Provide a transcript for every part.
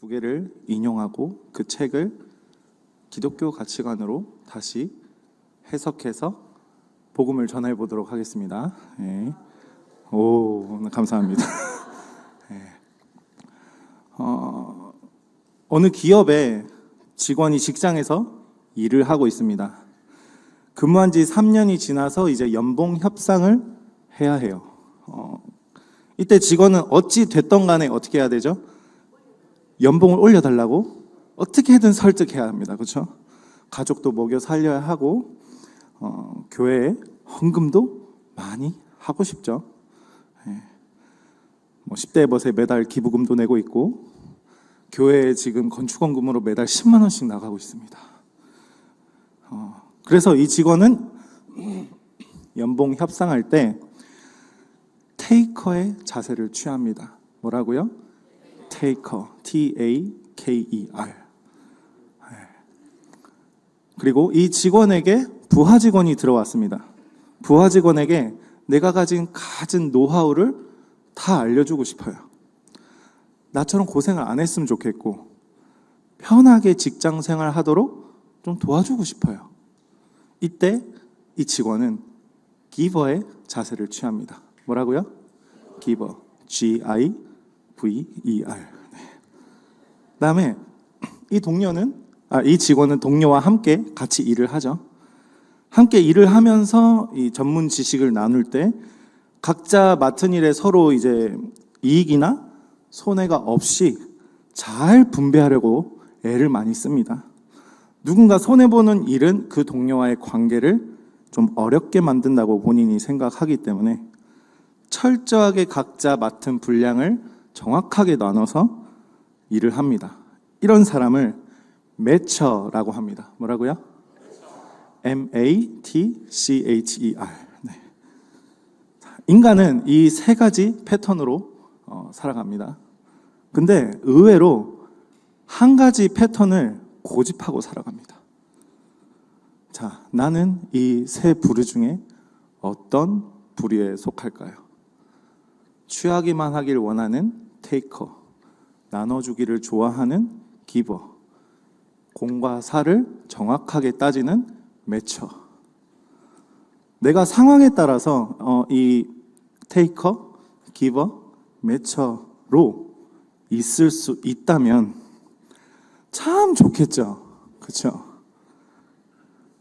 두 개를 인용하고 그 책을 기독교 가치관으로 다시 해석해서 복음을 전해 보도록 하겠습니다. 네. 오, 감사합니다. 네. 어느 기업의 직원이 직장에서 일을 하고 있습니다. 근무한 지 3년이 지나서 이제 연봉 협상을 해야 해요. 이때 직원은 어찌 됐던 간에 어떻게 해야 되죠? 연봉을 올려달라고 어떻게든 설득해야 합니다. 그렇죠? 가족도 먹여 살려야 하고 교회에 헌금도 많이 하고 싶죠. 예. 10대 벗에 매달 기부금도 내고 있고 교회에 지금 건축원금으로 매달 10만 원씩 나가고 있습니다. 그래서 이 직원은 연봉 협상할 때 테이커의 자세를 취합니다. 뭐라고요? 테이커, T-A-K-E-R. 그리고 이 직원에게 부하 직원이 들어왔습니다. 부하 직원에게 내가 가진 노하우를 다 알려주고 싶어요. 나처럼 고생을 안 했으면 좋겠고 편하게 직장 생활 하도록 좀 도와주고 싶어요. 이때 이 직원은 기버의 자세를 취합니다. 뭐라고요? 기버, G-I-V-E-R. 네. 그다음에 이 직원은 동료와 함께 같이 일을 하죠. 함께 일을 하면서 이 전문 지식을 나눌 때 각자 맡은 일에 서로 이제 이익이나 손해가 없이 잘 분배하려고 애를 많이 씁니다. 누군가 손해보는 일은 그 동료와의 관계를 좀 어렵게 만든다고 본인이 생각하기 때문에 철저하게 각자 맡은 분량을 정확하게 나눠서 일을 합니다. 이런 사람을 매처라고 합니다. 뭐라고요? M-A-T-C-H-E-R. 네. 인간은 이 세 가지 패턴으로 살아갑니다. 근데 의외로 한 가지 패턴을 고집하고 살아갑니다. 자, 나는 이 세 부류 중에 어떤 부류에 속할까요? 취하기만 하길 원하는 테이커, 나눠주기를 좋아하는 기버, 공과 사를 정확하게 따지는 매처. 내가 상황에 따라서 이 테이커, 기버, 매처로 있을 수 있다면 참 좋겠죠. 그렇죠?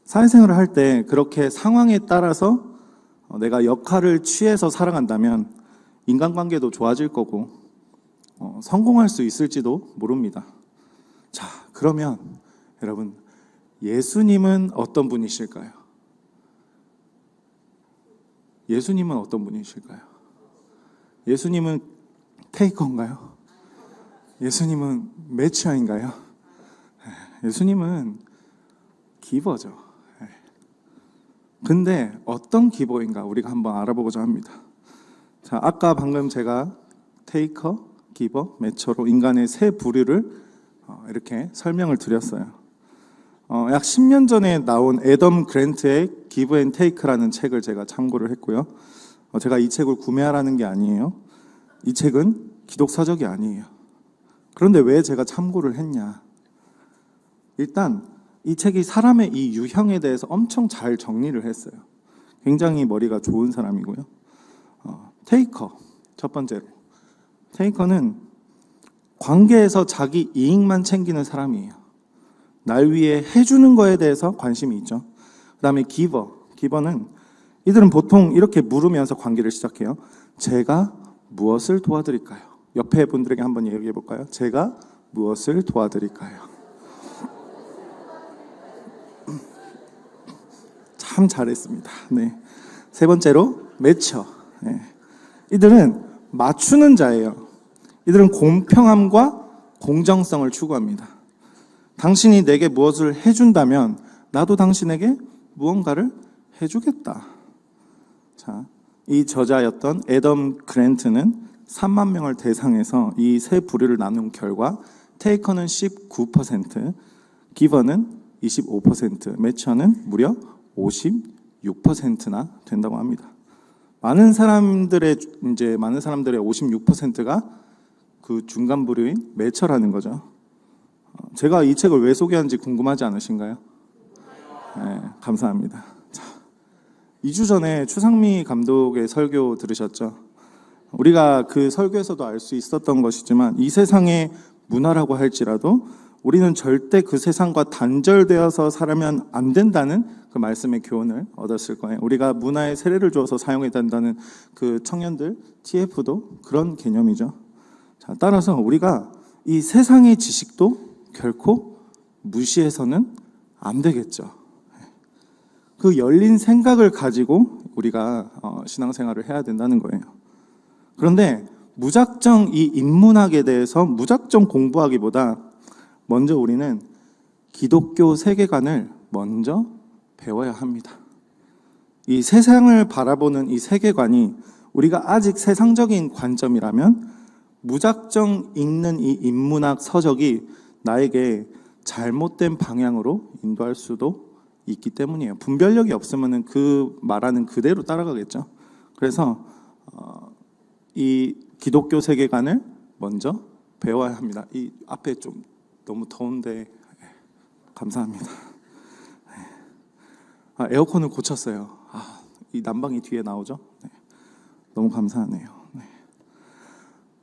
사회생활을 할 때 그렇게 상황에 따라서 내가 역할을 취해서 살아간다면 인간관계도 좋아질 거고 성공할 수 있을지도 모릅니다. 자, 그러면 여러분, 예수님은 어떤 분이실까요? 예수님은 어떤 분이실까요? 예수님은 테이커인가요? 예수님은 매치아인가요? 예수님은 기버죠. 근데 어떤 기버인가 우리가 한번 알아보고자 합니다. 자, 아까 방금 제가 테이커, 기버, 매처로 인간의 세 부류를 이렇게 설명을 드렸어요. 약 10년 전에 나온 애덤 그랜트의 기브 앤 테이크라는 책을 제가 참고를 했고요. 제가 이 책을 구매하라는 게 아니에요. 이 책은 기독서적이 아니에요. 그런데 왜 제가 참고를 했냐? 일단 이 책이 사람의 이 유형에 대해서 엄청 잘 정리를 했어요. 굉장히 머리가 좋은 사람이고요. 테이커, 첫 번째로. 테이커는 관계에서 자기 이익만 챙기는 사람이에요. 날 위해 해주는 거에 대해서 관심이 있죠. 그 다음에 기버는 이들은 보통 이렇게 물으면서 관계를 시작해요. 제가 무엇을 도와드릴까요? 옆에 분들에게 한번 얘기해 볼까요? 제가 무엇을 도와드릴까요? 참 잘했습니다. 네. 세 번째로 매처. 네. 이들은 맞추는 자예요. 이들은 공평함과 공정성을 추구합니다. 당신이 내게 무엇을 해준다면 나도 당신에게 무언가를 해주겠다. 자, 이 저자였던 애덤 그랜트는 3만 명을 대상해서 이 세 부류를 나눈 결과 테이커는 19%, 기버는 25%, 매처는 무려 56%나 된다고 합니다. 많은 사람들의 56%가 그 중간 부류인 매처라는 거죠. 제가 이 책을 왜 소개하는지 궁금하지 않으신가요? 네, 감사합니다. 자, 2주 전에 추상미 감독의 설교 들으셨죠? 우리가 그 설교에서도 알 수 있었던 것이지만 이 세상의 문화라고 할지라도 우리는 절대 그 세상과 단절되어서 살면 안 된다는 그 말씀의 교훈을 얻었을 거예요. 우리가 문화에 세례를 주어서 사용해야 된다는 그 청년들 TF도 그런 개념이죠. 자, 따라서 우리가 이 세상의 지식도 결코 무시해서는 안 되겠죠. 그 열린 생각을 가지고 우리가 신앙생활을 해야 된다는 거예요. 그런데 무작정 이 인문학에 대해서 무작정 공부하기보다 먼저 우리는 기독교 세계관을 먼저 배워야 합니다. 이 세상을 바라보는 이 세계관이 우리가 아직 세상적인 관점이라면 무작정 읽는 이 인문학 서적이 나에게 잘못된 방향으로 인도할 수도 있기 때문이에요. 분별력이 없으면 그 말하는 그대로 따라가겠죠. 그래서 이 기독교 세계관을 먼저 배워야 합니다. 이 앞에 좀 너무 더운데 감사합니다. 에어컨을 고쳤어요. 이 난방이 뒤에 나오죠. 네. 너무 감사하네요. 네.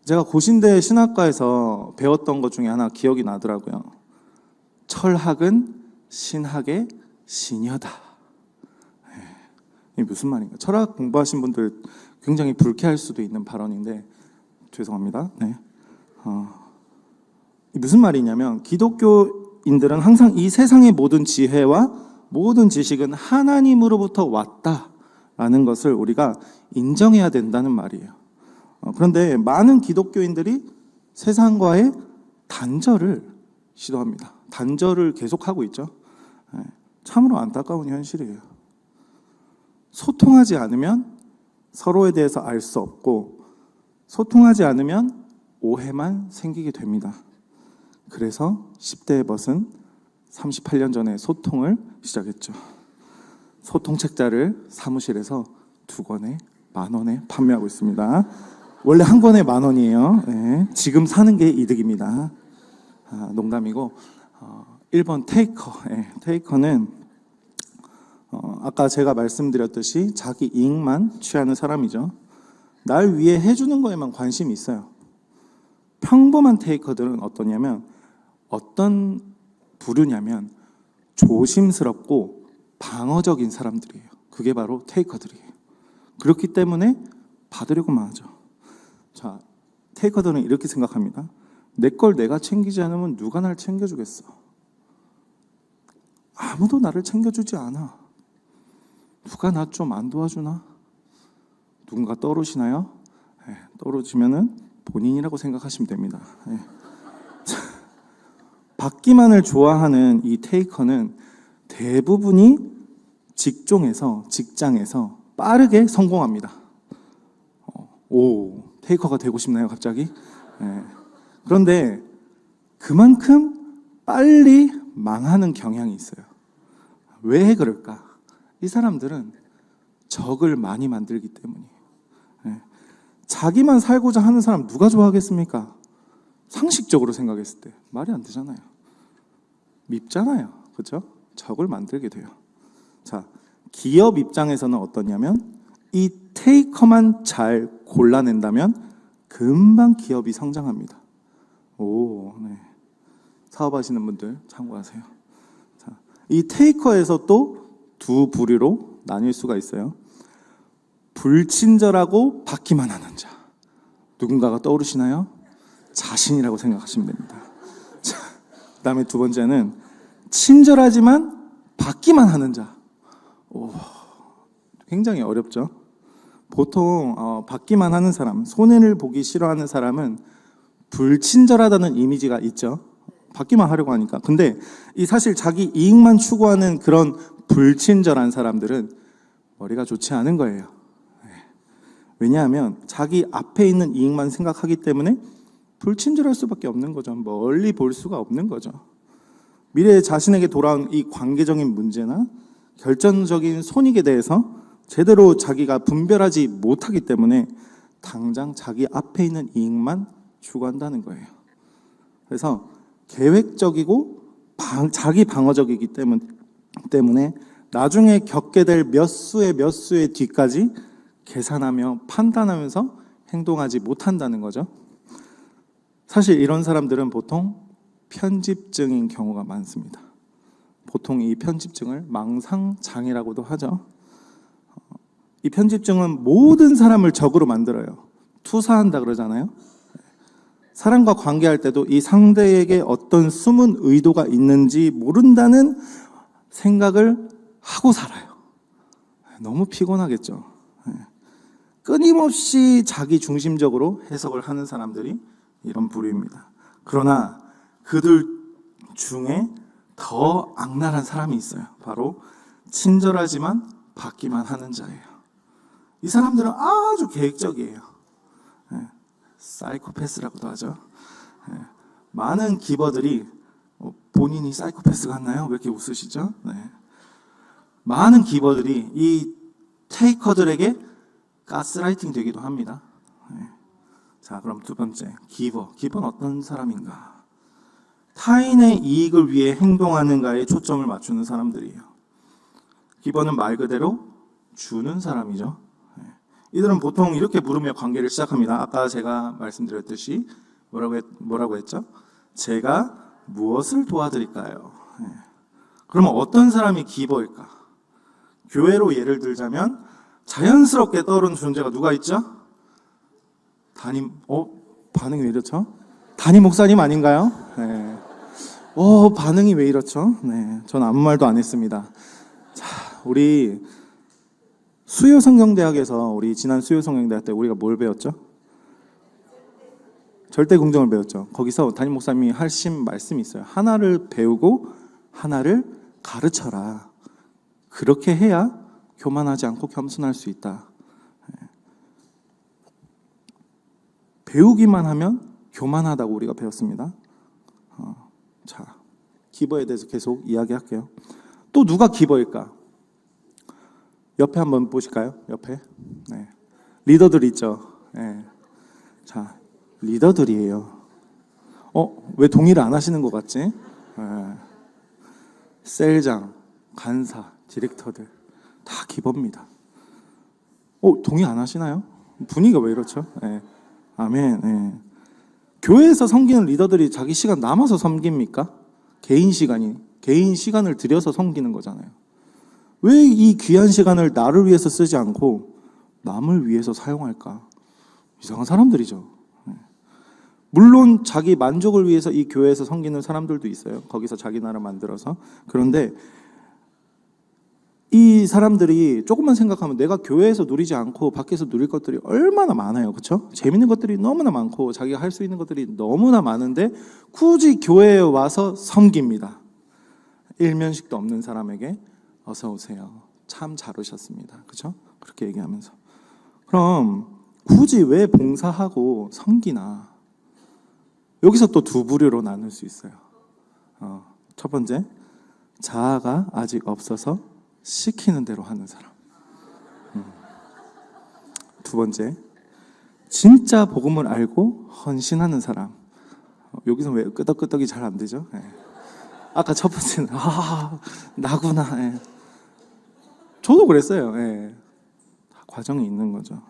제가 고신대 신학과에서 배웠던 것 중에 하나 기억이 나더라고요. 철학은 신학의 시녀다. 네. 이게 무슨 말인가? 철학 공부하신 분들 굉장히 불쾌할 수도 있는 발언인데 죄송합니다. 네. 무슨 말이냐면 기독교인들은 항상 이 세상의 모든 지혜와 모든 지식은 하나님으로부터 왔다라는 것을 우리가 인정해야 된다는 말이에요. 그런데 많은 기독교인들이 세상과의 단절을 시도합니다. 단절을 계속하고 있죠. 참으로 안타까운 현실이에요. 소통하지 않으면 서로에 대해서 알 수 없고 소통하지 않으면 오해만 생기게 됩니다. 그래서 10대의 벗은 38년 전에 소통을 시작했죠. 소통책자를 사무실에서 2권에 10,000원에 판매하고 있습니다. 원래 한 권에 10,000원이에요. 네, 지금 사는 게 이득입니다. 농담이고 1번 테이커. 네, 테이커는 아까 제가 말씀드렸듯이 자기 이익만 취하는 사람이죠. 날 위해 해주는 거에만 관심이 있어요. 평범한 테이커들은 어떠냐면 어떤 부류냐면 조심스럽고 방어적인 사람들이에요. 그게 바로 테이커들이에요. 그렇기 때문에 받으려고만 하죠. 자, 테이커들은 이렇게 생각합니다. 내 걸 내가 챙기지 않으면 누가 날 챙겨주겠어? 아무도 나를 챙겨주지 않아. 누가 나 좀 안 도와주나? 누군가 떠오르시나요? 네, 떠오르시면은 본인이라고 생각하시면 됩니다. 네. 받기만을 좋아하는 이 테이커는 대부분이 직장에서 빠르게 성공합니다. 테이커가 되고 싶나요, 갑자기? 네. 그런데 그만큼 빨리 망하는 경향이 있어요. 왜 그럴까? 이 사람들은 적을 많이 만들기 때문이에요. 네. 자기만 살고자 하는 사람 누가 좋아하겠습니까? 상식적으로 생각했을 때 말이 안 되잖아요. 밉잖아요. 그렇죠? 적을 만들게 돼요. 자, 기업 입장에서는 어떠냐면 이 테이커만 잘 골라낸다면 금방 기업이 성장합니다. 네. 사업하시는 분들 참고하세요. 자, 이 테이커에서 또 2 부류로 나뉠 수가 있어요. 불친절하고 받기만 하는 자. 누군가가 떠오르시나요? 자신이라고 생각하시면 됩니다. 자, 그다음에 2번째는 친절하지만 받기만 하는 자. 굉장히 어렵죠. 보통 받기만 하는 사람, 손해를 보기 싫어하는 사람은 불친절하다는 이미지가 있죠. 받기만 하려고 하니까. 근데 이 사실 자기 이익만 추구하는 그런 불친절한 사람들은 머리가 좋지 않은 거예요. 왜냐하면 자기 앞에 있는 이익만 생각하기 때문에 불친절할 수밖에 없는 거죠. 멀리 볼 수가 없는 거죠. 미래에 자신에게 돌아온 이 관계적인 문제나 결정적인 손익에 대해서 제대로 자기가 분별하지 못하기 때문에 당장 자기 앞에 있는 이익만 추구한다는 거예요. 그래서 계획적이고 자기 방어적이기 때문에 나중에 겪게 될 몇 수의 뒤까지 계산하며 판단하면서 행동하지 못한다는 거죠. 사실 이런 사람들은 보통 편집증인 경우가 많습니다. 보통 이 편집증을 망상장애라고도 하죠. 이 편집증은 모든 사람을 적으로 만들어요. 투사한다 그러잖아요. 사람과 관계할 때도 이 상대에게 어떤 숨은 의도가 있는지 모른다는 생각을 하고 살아요. 너무 피곤하겠죠. 끊임없이 자기 중심적으로 해석을 하는 사람들이 이런 부류입니다. 그러나 그들 중에 더 악랄한 사람이 있어요. 바로 친절하지만 받기만 하는 자예요. 이 사람들은 아주 계획적이에요. 사이코패스라고도 하죠. 많은 기버들이 본인이 사이코패스 같나요? 왜 이렇게 웃으시죠? 많은 기버들이 이 테이커들에게 가스라이팅 되기도 합니다. 자, 그럼 두 번째, 기버. 기버는 어떤 사람인가? 타인의 이익을 위해 행동하는가에 초점을 맞추는 사람들이에요. 기버는 말 그대로 주는 사람이죠. 이들은 보통 이렇게 부르며 관계를 시작합니다. 아까 제가 말씀드렸듯이 뭐라고 했죠? 제가 무엇을 도와드릴까요? 그러면 어떤 사람이 기버일까? 교회로 예를 들자면 자연스럽게 떠오르는 존재가 누가 있죠? 반응이 왜 이렇죠? 담임 목사님 아닌가요? 네. 반응이 왜 이렇죠? 네, 전 아무 말도 안 했습니다. 자, 우리 수요성경대학에서 우리 지난 수요성경대학 때 우리가 뭘 배웠죠? 절대긍정을 배웠죠. 거기서 담임 목사님이 하신 말씀이 있어요. 하나를 배우고 하나를 가르쳐라. 그렇게 해야 교만하지 않고 겸손할 수 있다. 배우기만 하면 교만하다고 우리가 배웠습니다. 자, 기버에 대해서 계속 이야기할게요. 또 누가 기버일까? 옆에 한번 보실까요? 옆에. 네. 리더들 있죠. 네. 자, 리더들이에요. 왜 동의를 안 하시는 것 같지? 네. 셀장, 간사, 디렉터들 다 기버입니다. 동의 안 하시나요? 분위기가 왜 이렇죠? 네. 아멘. 네. 교회에서 섬기는 리더들이 자기 시간 남아서 섬깁니까? 개인 시간을 들여서 섬기는 거잖아요. 왜 이 귀한 시간을 나를 위해서 쓰지 않고 남을 위해서 사용할까? 이상한 사람들이죠. 물론 자기 만족을 위해서 이 교회에서 섬기는 사람들도 있어요. 거기서 자기 나라 만들어서. 그런데 이 사람들이 조금만 생각하면 내가 교회에서 누리지 않고 밖에서 누릴 것들이 얼마나 많아요. 그렇죠? 재밌는 것들이 너무나 많고 자기가 할 수 있는 것들이 너무나 많은데 굳이 교회에 와서 섬깁니다. 일면식도 없는 사람에게 어서 오세요. 참 잘 오셨습니다. 그렇죠? 그렇게 얘기하면서. 그럼 굳이 왜 봉사하고 섬기나? 여기서 또 두 부류로 나눌 수 있어요. 첫 번째, 자아가 아직 없어서 시키는 대로 하는 사람. 두 번째, 진짜 복음을 알고 헌신하는 사람. 여기서 왜 끄덕끄덕이 잘 안 되죠? 네. 아까 첫 번째는 나구나. 네. 저도 그랬어요. 네. 다 과정이 있는 거죠.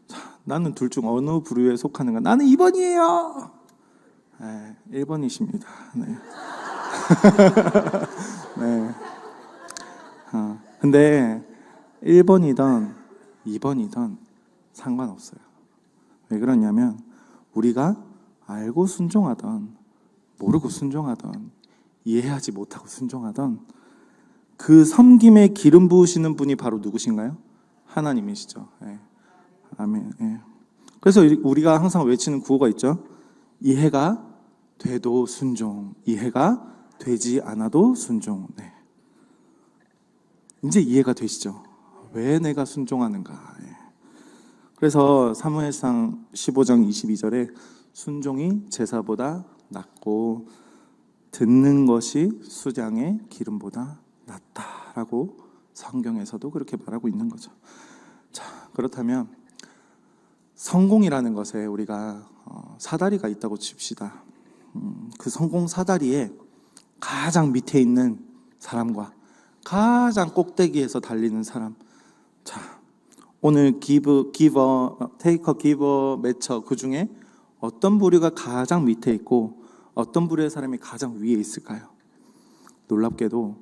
자, 나는 둘 중 어느 부류에 속하는가? 나는 2번이에요. 네, 1번이십니다. 네. 네. 근데 1번이든 2번이든 상관없어요. 왜 그러냐면 우리가 알고 순종하던 모르고 순종하던 이해하지 못하고 순종하던 그 섬김에 기름 부으시는 분이 바로 누구신가요? 하나님이시죠. 네. 아멘. 네. 그래서 우리가 항상 외치는 구호가 있죠. 이해가 돼도 순종, 이해가 되지 않아도 순종. 네. 이제 이해가 되시죠? 왜 내가 순종하는가? 네. 그래서 사무엘상 15장 22절에 순종이 제사보다 낫고 듣는 것이 수장의 기름보다 낫다라고 성경에서도 그렇게 말하고 있는 거죠. 자, 그렇다면 성공이라는 것에 우리가 사다리가 있다고 칩시다. 그 성공 사다리에 가장 밑에 있는 사람과 가장 꼭대기에서 달리는 사람. 자, 오늘 테이커, 기버, 매처, 그 중에 어떤 부류가 가장 밑에 있고 어떤 부류의 사람이 가장 위에 있을까요? 놀랍게도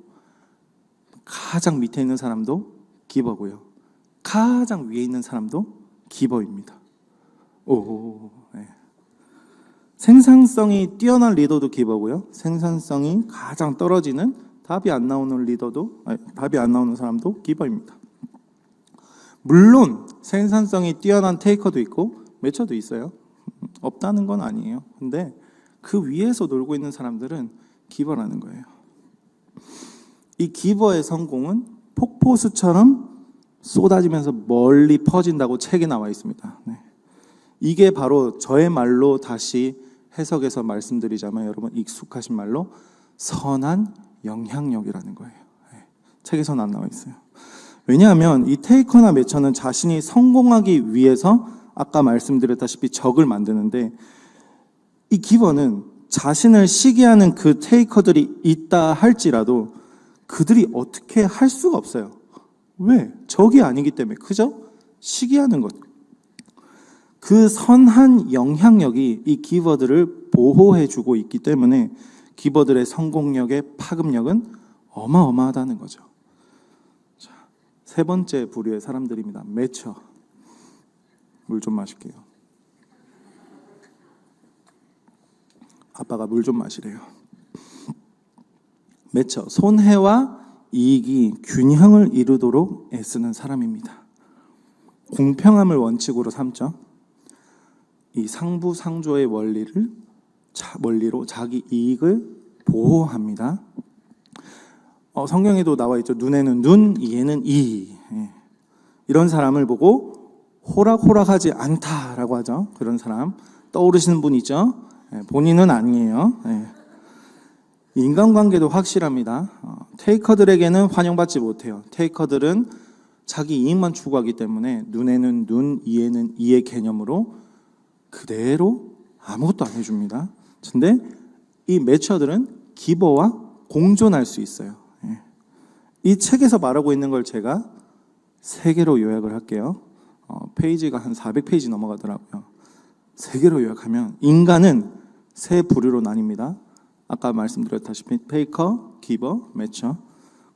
가장 밑에 있는 사람도 기버고요, 가장 위에 있는 사람도 기버입니다. 네. 생산성이 뛰어난 리더도 기버고요, 생산성이 가장 떨어지는 답이 안 나오는 사람도 기버입니다. 물론 생산성이 뛰어난 테이커도 있고 매처도 있어요. 없다는 건 아니에요. 근데 그 위에서 놀고 있는 사람들은 기버라는 거예요. 이 기버의 성공은 폭포수처럼 쏟아지면서 멀리 퍼진다고 책에 나와 있습니다. 네. 이게 바로 저의 말로 다시 해석해서 말씀드리자면 여러분 익숙하신 말로 선한 영향력이라는 거예요. 네. 책에서는 안 나와 있어요. 왜냐하면 이 테이커나 매처는 자신이 성공하기 위해서 아까 말씀드렸다시피 적을 만드는데, 이 기버는 자신을 시기하는 그 테이커들이 있다 할지라도 그들이 어떻게 할 수가 없어요. 왜? 적이 아니기 때문에. 그죠? 시기하는 것. 그 선한 영향력이 이 기버들을 보호해주고 있기 때문에 기버들의 성공력의 파급력은 어마어마하다는 거죠. 자, 세 번째 부류의 사람들입니다. 매처. 물 좀 마실게요. 아빠가 물 좀 마시래요. 매처, 손해와 이익이 균형을 이루도록 애쓰는 사람입니다. 공평함을 원칙으로 삼죠. 이 상부상조의 원리로 자기 이익을 보호합니다. 성경에도 나와 있죠. 눈에는 눈, 이에는 이. 이런 사람을 보고 호락호락하지 않다라고 하죠. 그런 사람 떠오르시는 분 있죠? 본인은 아니에요. 인간관계도 확실합니다. 테이커들에게는 환영받지 못해요. 테이커들은 자기 이익만 추구하기 때문에 눈에는 눈, 이에는 이의 개념으로 그대로 아무것도 안 해줍니다. 근데 이 매처들은 기버와 공존할 수 있어요. 이 책에서 말하고 있는 걸 제가 3개로 요약을 할게요. 페이지가 한 400페이지 넘어가더라고요. 3개로 요약하면 인간은 3 부류로 나뉩니다. 아까 말씀드렸다시피 테이커, 기버, 매처.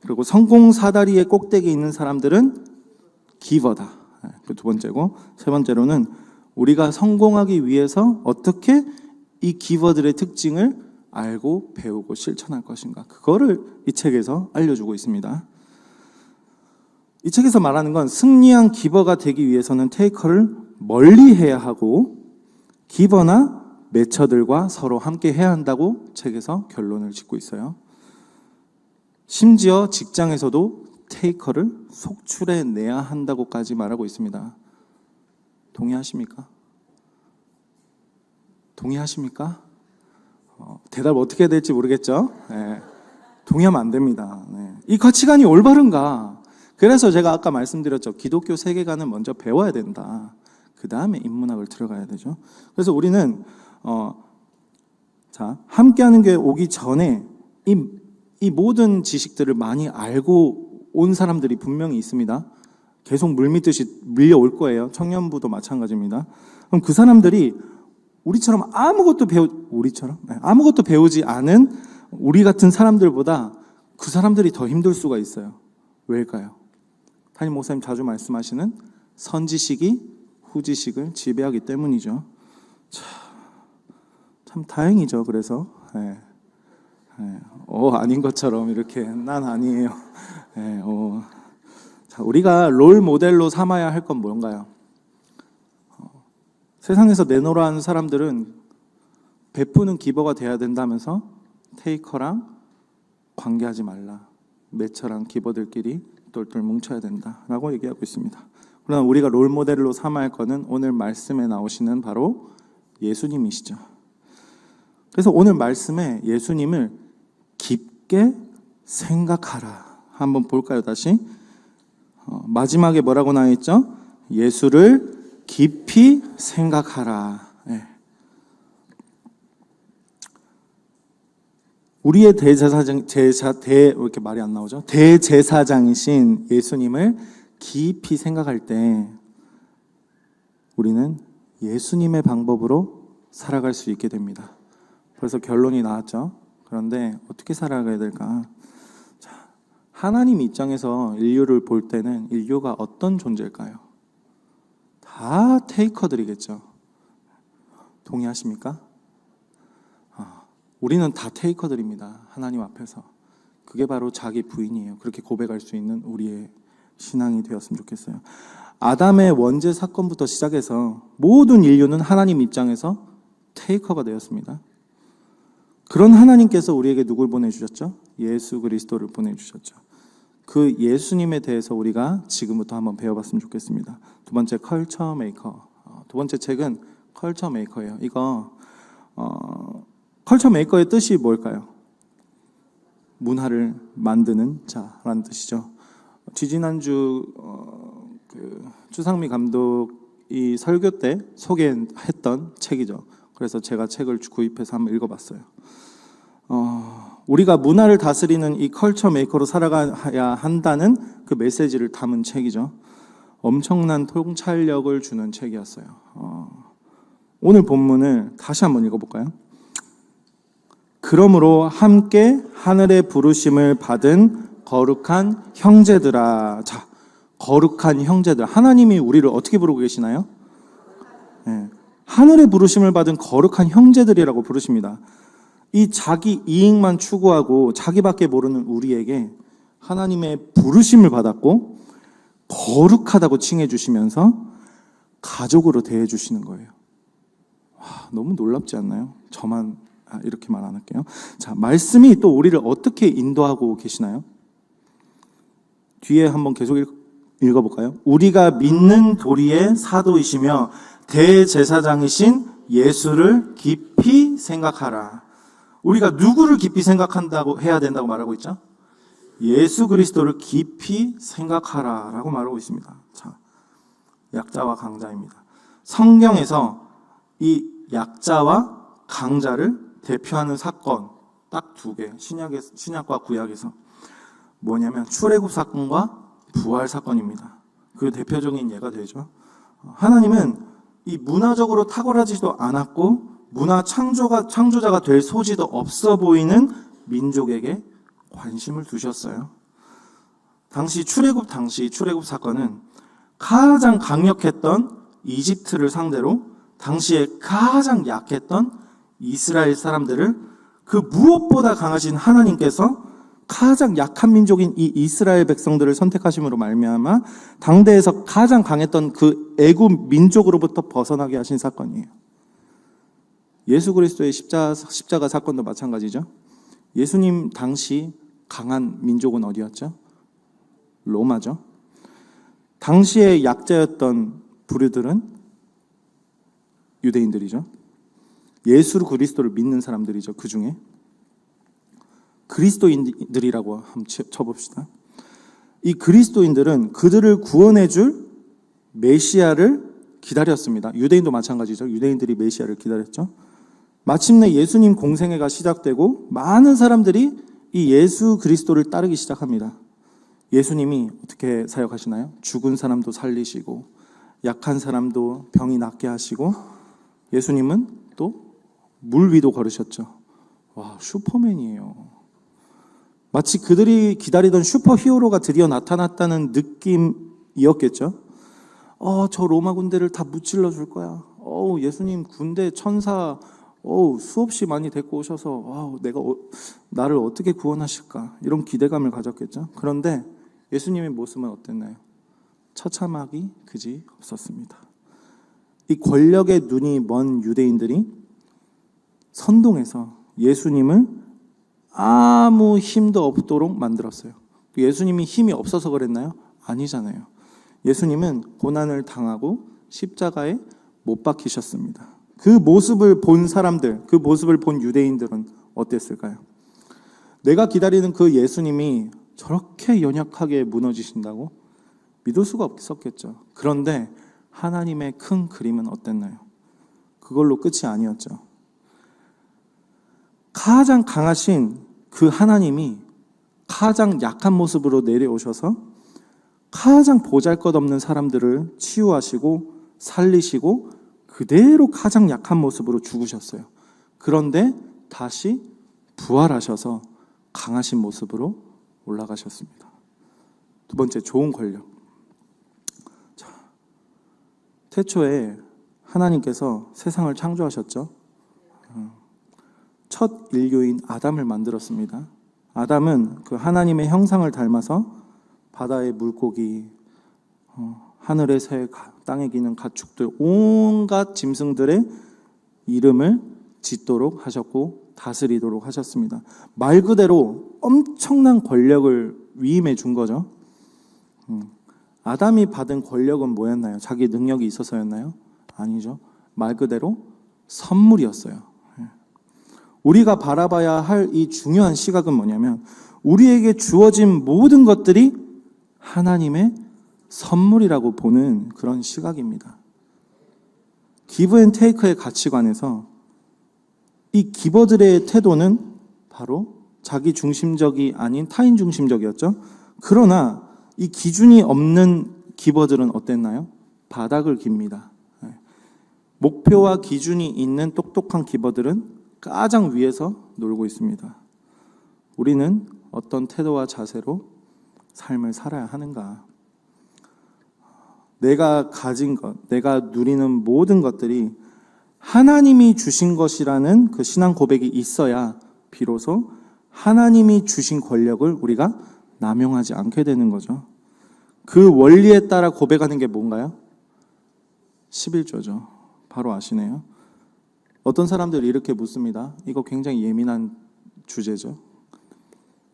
그리고 성공 사다리의 꼭대기에 있는 사람들은 기버다. 그 2번째고, 3번째로는 우리가 성공하기 위해서 어떻게 이 기버들의 특징을 알고 배우고 실천할 것인가, 그거를 이 책에서 알려주고 있습니다. 이 책에서 말하는 건 승리한 기버가 되기 위해서는 테이커를 멀리해야 하고 기버나 매처들과 서로 함께 해야 한다고 책에서 결론을 짓고 있어요. 심지어 직장에서도 테이커를 속출해내야 한다고까지 말하고 있습니다. 동의하십니까? 동의하십니까? 대답 어떻게 해야 될지 모르겠죠? 네. 동의하면 안 됩니다. 네. 이 가치관이 올바른가? 그래서 제가 아까 말씀드렸죠. 기독교 세계관을 먼저 배워야 된다. 그 다음에 인문학을 들어가야 되죠. 그래서 우리는 함께하는 교회 오기 전에 이 모든 지식들을 많이 알고 온 사람들이 분명히 있습니다. 계속 물밀듯이 밀려올 거예요. 청년부도 마찬가지입니다. 그럼 그 사람들이 우리처럼 아무것도 배우지 않은 우리 같은 사람들보다 그 사람들이 더 힘들 수가 있어요. 왜일까요? 담임 목사님 자주 말씀하시는 선지식이 후지식을 지배하기 때문이죠. 참 다행이죠. 그래서 아닌 것처럼 이렇게 난 아니에요. 자, 우리가 롤 모델로 삼아야 할 건 뭔가요? 세상에서 내놓으라 하는 사람들은 베푸는 기버가 돼야 된다면서 테이커랑 관계하지 말라, 매처랑 기버들끼리 똘똘 뭉쳐야 된다라고 얘기하고 있습니다. 그러나 우리가 롤 모델로 삼아야 할 것은 오늘 말씀에 나오시는 바로 예수님이시죠. 그래서 오늘 말씀에 예수님을 깊게 생각하라. 한번 볼까요? 다시 마지막에 뭐라고 나와 있죠? 예수를 깊이 생각하라. 예. 우리의 왜 이렇게 말이 안 나오죠? 대제사장이신 예수님을 깊이 생각할 때 우리는 예수님의 방법으로 살아갈 수 있게 됩니다. 벌써 결론이 나왔죠? 그런데 어떻게 살아가야 될까? 자, 하나님 입장에서 인류를 볼 때는 인류가 어떤 존재일까요? 다 테이커들이겠죠. 동의하십니까? 우리는 다 테이커들입니다. 하나님 앞에서. 그게 바로 자기 부인이에요. 그렇게 고백할 수 있는 우리의 신앙이 되었으면 좋겠어요. 아담의 원죄 사건부터 시작해서 모든 인류는 하나님 입장에서 테이커가 되었습니다. 그런 하나님께서 우리에게 누굴 보내주셨죠? 예수 그리스도를 보내주셨죠. 그 예수님에 대해서 우리가 지금부터 한번 배워봤으면 좋겠습니다. 두 번째, 컬처 메이커. 두 번째 책은 컬처 메이커예요. 이거 컬처 메이커의 뜻이 뭘까요? 문화를 만드는 자라는 뜻이죠. 지지난주 추상미 감독이 설교 때 소개했던 책이죠. 그래서 제가 책을 구입해서 한번 읽어봤어요. 우리가 문화를 다스리는 이 컬처 메이커로 살아가야 한다는 그 메시지를 담은 책이죠. 엄청난 통찰력을 주는 책이었어요. 오늘 본문을 다시 한번 읽어볼까요? 그러므로 함께 하늘의 부르심을 받은 거룩한 형제들아. 자, 거룩한 형제들. 하나님이 우리를 어떻게 부르고 계시나요? 네. 하늘의 부르심을 받은 거룩한 형제들이라고 부르십니다. 이 자기 이익만 추구하고 자기밖에 모르는 우리에게 하나님의 부르심을 받았고 거룩하다고 칭해 주시면서 가족으로 대해 주시는 거예요. 와, 너무 놀랍지 않나요? 저만 이렇게 말 안 할게요. 자, 말씀이 또 우리를 어떻게 인도하고 계시나요? 뒤에 한번 계속 읽어볼까요? 우리가 믿는 도리의 사도이시며 대제사장이신 예수를 깊이 생각하라. 우리가 누구를 깊이 생각한다고 해야 된다고 말하고 있죠? 예수 그리스도를 깊이 생각하라 라고 말하고 있습니다. 자, 약자와 강자입니다. 성경에서 이 약자와 강자를 대표하는 사건 딱 두 개, 신약과 구약에서 뭐냐면 출애굽 사건과 부활 사건입니다. 그 대표적인 예가 되죠. 하나님은 이 문화적으로 탁월하지도 않았고 문화 창조자가 될 소지도 없어 보이는 민족에게 관심을 두셨어요. 당시 출애굽 사건은 가장 강력했던 이집트를 상대로 당시에 가장 약했던 이스라엘 사람들을 그 무엇보다 강하신 하나님께서 가장 약한 민족인 이 이스라엘 백성들을 선택하심으로 말미암아 당대에서 가장 강했던 그 애굽 민족으로부터 벗어나게 하신 사건이에요. 예수 그리스도의 십자가 사건도 마찬가지죠. 예수님 당시 강한 민족은 어디였죠? 로마죠. 당시에 약자였던 부류들은 유대인들이죠. 예수 그리스도를 믿는 사람들이죠. 그 중에 그리스도인들이라고 한번 쳐봅시다. 이 그리스도인들은 그들을 구원해줄 메시아를 기다렸습니다. 유대인도 마찬가지죠. 유대인들이 메시아를 기다렸죠. 마침내 예수님 공생애가 시작되고 많은 사람들이 이 예수 그리스도를 따르기 시작합니다. 예수님이 어떻게 사역하시나요? 죽은 사람도 살리시고 약한 사람도 병이 낫게 하시고 예수님은 또 물 위도 걸으셨죠. 와, 슈퍼맨이에요. 마치 그들이 기다리던 슈퍼 히어로가 드디어 나타났다는 느낌이었겠죠. 저 로마 군대를 다 무찔러 줄 거야. 예수님 군대 천사 수없이 많이 데리고 오셔서 나를 어떻게 구원하실까 이런 기대감을 가졌겠죠. 그런데 예수님의 모습은 어땠나요? 처참하기 그지 없었습니다. 이 권력의 눈이 먼 유대인들이 선동해서 예수님을 아무 힘도 없도록 만들었어요. 예수님이 힘이 없어서 그랬나요? 아니잖아요. 예수님은 고난을 당하고 십자가에 못 박히셨습니다. 그 모습을 본 사람들, 그 모습을 본 유대인들은 어땠을까요? 내가 기다리는 그 예수님이 저렇게 연약하게 무너지신다고 믿을 수가 없었겠죠. 그런데 하나님의 큰 그림은 어땠나요? 그걸로 끝이 아니었죠. 가장 강하신 그 하나님이 가장 약한 모습으로 내려오셔서 가장 보잘것없는 사람들을 치유하시고 살리시고 그대로 가장 약한 모습으로 죽으셨어요. 그런데 다시 부활하셔서 강하신 모습으로 올라가셨습니다. 두 번째, 좋은 권력. 자, 태초에 하나님께서 세상을 창조하셨죠. 첫 인류인 아담을 만들었습니다. 아담은 그 하나님의 형상을 닮아서 바다의 물고기, 하늘의 새, 땅에 기는 가축들, 온갖 짐승들의 이름을 짓도록 하셨고 다스리도록 하셨습니다. 말 그대로 엄청난 권력을 위임해 준 거죠. 아담이 받은 권력은 뭐였나요? 자기 능력이 있어서였나요? 아니죠. 말 그대로 선물이었어요. 우리가 바라봐야 할 이 중요한 시각은 뭐냐면 우리에게 주어진 모든 것들이 하나님의 선물이라고 보는 그런 시각입니다. 기브 앤 테이크의 가치관에서 이 기버들의 태도는 바로 자기 중심적이 아닌 타인 중심적이었죠. 그러나 이 기준이 없는 기버들은 어땠나요? 바닥을 깁니다. 목표와 기준이 있는 똑똑한 기버들은 가장 위에서 놀고 있습니다. 우리는 어떤 태도와 자세로 삶을 살아야 하는가? 내가 가진 것, 내가 누리는 모든 것들이 하나님이 주신 것이라는 그 신앙 고백이 있어야 비로소 하나님이 주신 권력을 우리가 남용하지 않게 되는 거죠. 그 원리에 따라 고백하는 게 뭔가요? 11조죠. 바로 아시네요. 어떤 사람들이 이렇게 묻습니다. 이거 굉장히 예민한 주제죠.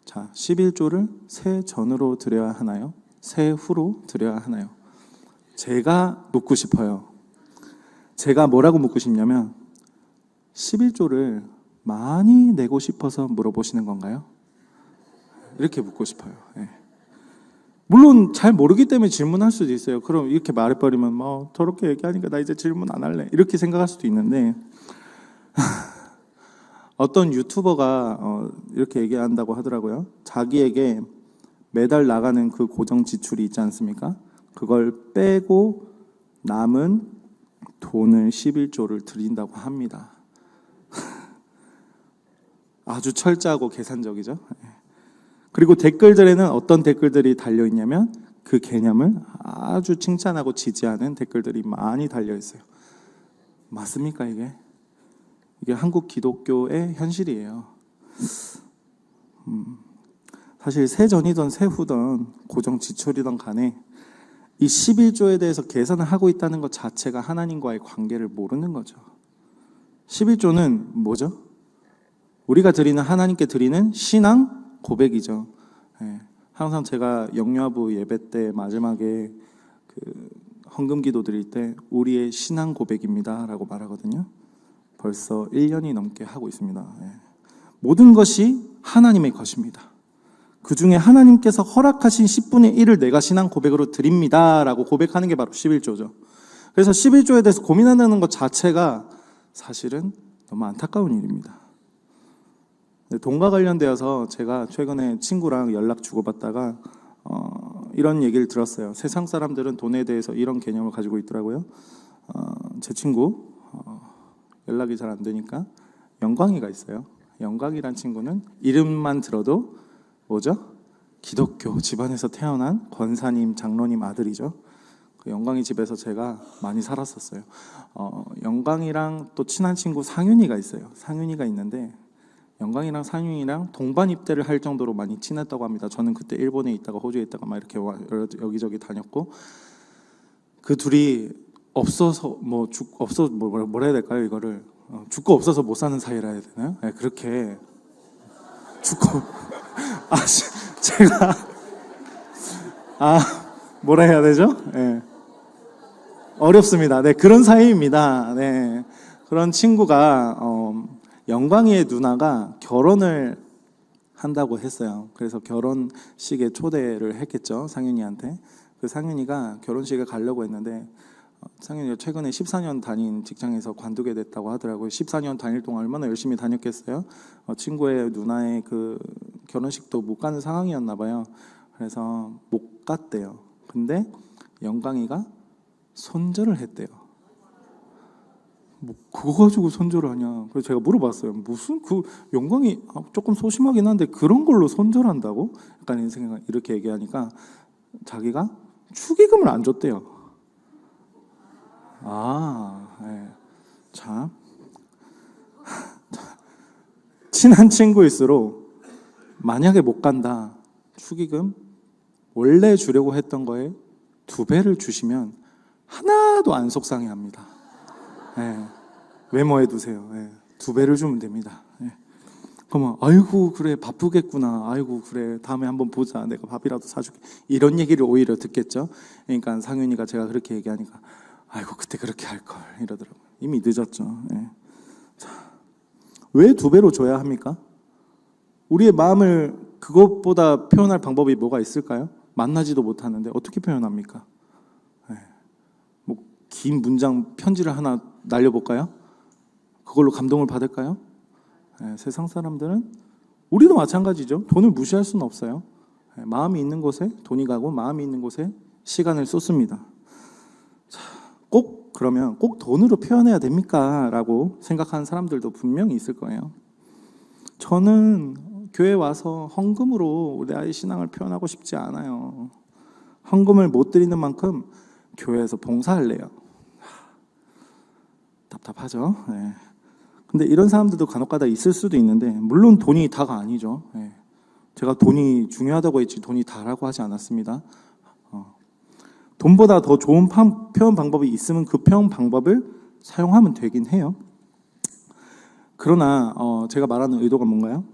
자, 11조를 새 전으로 드려야 하나요? 새 후로 드려야 하나요? 제가 묻고 싶어요. 제가 뭐라고 묻고 싶냐면 11조를 많이 내고 싶어서 물어보시는 건가요? 이렇게 묻고 싶어요. 네. 물론 잘 모르기 때문에 질문할 수도 있어요. 그럼 이렇게 말해버리면 뭐 더럽게 얘기하니까 나 이제 질문 안 할래 이렇게 생각할 수도 있는데 어떤 유튜버가 이렇게 얘기한다고 하더라고요. 자기에게 매달 나가는 그 고정 지출이 있지 않습니까? 그걸 빼고 남은 돈을 11조를 드린다고 합니다. 아주 철저하고 계산적이죠. 그리고 댓글들에는 어떤 댓글들이 달려있냐면 그 개념을 아주 칭찬하고 지지하는 댓글들이 많이 달려있어요. 맞습니까 이게? 이게 한국 기독교의 현실이에요. 사실 세전이든 세후든 고정 지출이든 간에 이 11조에 대해서 계산을 하고 있다는 것 자체가 하나님과의 관계를 모르는 거죠. 11조는 뭐죠? 우리가 드리는 하나님께 드리는 신앙 고백이죠. 항상 제가 영유아부 예배 때 마지막에 그 헌금 기도 드릴 때 우리의 신앙 고백입니다 라고 말하거든요. 벌써 1년이 넘게 하고 있습니다. 모든 것이 하나님의 것입니다. 그 중에 하나님께서 허락하신 10분의 1을 내가 신앙 고백으로 드립니다 라고 고백하는 게 바로 11조죠. 그래서 11조에 대해서 고민한다는 것 자체가 사실은 너무 안타까운 일입니다. 돈과 관련되어서 제가 최근에 친구랑 연락 주고받다가 이런 얘기를 들었어요. 세상 사람들은 돈에 대해서 이런 개념을 가지고 있더라고요. 제 친구 연락이 잘 안 되니까 영광이가 있어요. 영광이란 친구는 이름만 들어도 뭐죠? 기독교 집안에서 태어난 권사님, 장로님 아들이죠. 그 영광이 집에서 제가 많이 살았었어요. 영광이랑 또 친한 친구 상윤이가 있어요. 상윤이가 있는데 영광이랑 상윤이랑 동반 입대를 할 정도로 많이 친했다고 합니다. 저는 그때 일본에 있다가 호주에 있다가 막 이렇게 여기저기 다녔고 그 둘이 없어서 뭐라 해야 될까요? 이거를 죽고 없어서 못 사는 사이라 해야 되나요? 네, 그렇게 죽고 제가 뭐라 해야 되죠? 네. 어렵습니다. 네, 그런 사이입니다. 네, 그런 친구가 영광이의 누나가 결혼을 한다고 했어요. 그래서 결혼식에 초대를 했겠죠, 상윤이한테. 그 상윤이가 결혼식에 가려고 했는데 상윤이가 최근에 14년 다닌 직장에서 관두게 됐다고 하더라고요. 14년 다닐 동안 얼마나 열심히 다녔겠어요. 친구의 누나의 그 결혼식도 못 가는 상황이었나 봐요. 그래서 못 갔대요. 근데 영광이가 손절을 했대요. 뭐 그거 가지고 손절을 하냐. 그래서 제가 물어봤어요. 무슨 그 영광이 조금 소심하긴 한데 그런 걸로 손절한다고? 약간 이렇게 얘기하니까 자기가 축의금을 안 줬대요. 네. 참 친한 친구일수록 만약에 못 간다, 축의금 원래 주려고 했던 거에 2배를 주시면 하나도 안 속상해합니다. 네. 메모해 두세요. 2배를 주면 됩니다. 그러면 아이고 그래 바쁘겠구나. 아이고 그래 다음에 한번 보자. 내가 밥이라도 사줄게. 이런 얘기를 오히려 듣겠죠. 그러니까 상윤이가 제가 그렇게 얘기하니까 아이고 그때 그렇게 할 걸 이러더라고요. 이미 늦었죠. 자, 왜 2배로 줘야 합니까? 우리의 마음을 그것보다 표현할 방법이 뭐가 있을까요? 만나지도 못하는데 어떻게 표현합니까? 뭐 긴 문장 편지를 하나 날려볼까요? 그걸로 감동을 받을까요? 세상 사람들은 우리도 마찬가지죠. 돈을 무시할 수는 없어요. 마음이 있는 곳에 돈이 가고 마음이 있는 곳에 시간을 쏟습니다. 자, 그러면 꼭 돈으로 표현해야 됩니까? 라고 생각하는 사람들도 분명히 있을 거예요. 저는 교회 와서 헌금으로 우리 아이 신앙을 표현하고 싶지 않아요. 헌금을 못 드리는 만큼 교회에서 봉사할래요. 답답하죠. 근데 이런 사람들도 간혹가다 있을 수도 있는데 물론 돈이 다가 아니죠. 제가 돈이 중요하다고 했지 돈이 다라고 하지 않았습니다. 돈보다 더 좋은 표현 방법이 있으면 그 표현 방법을 사용하면 되긴 해요. 그러나 제가 말하는 의도가 뭔가요?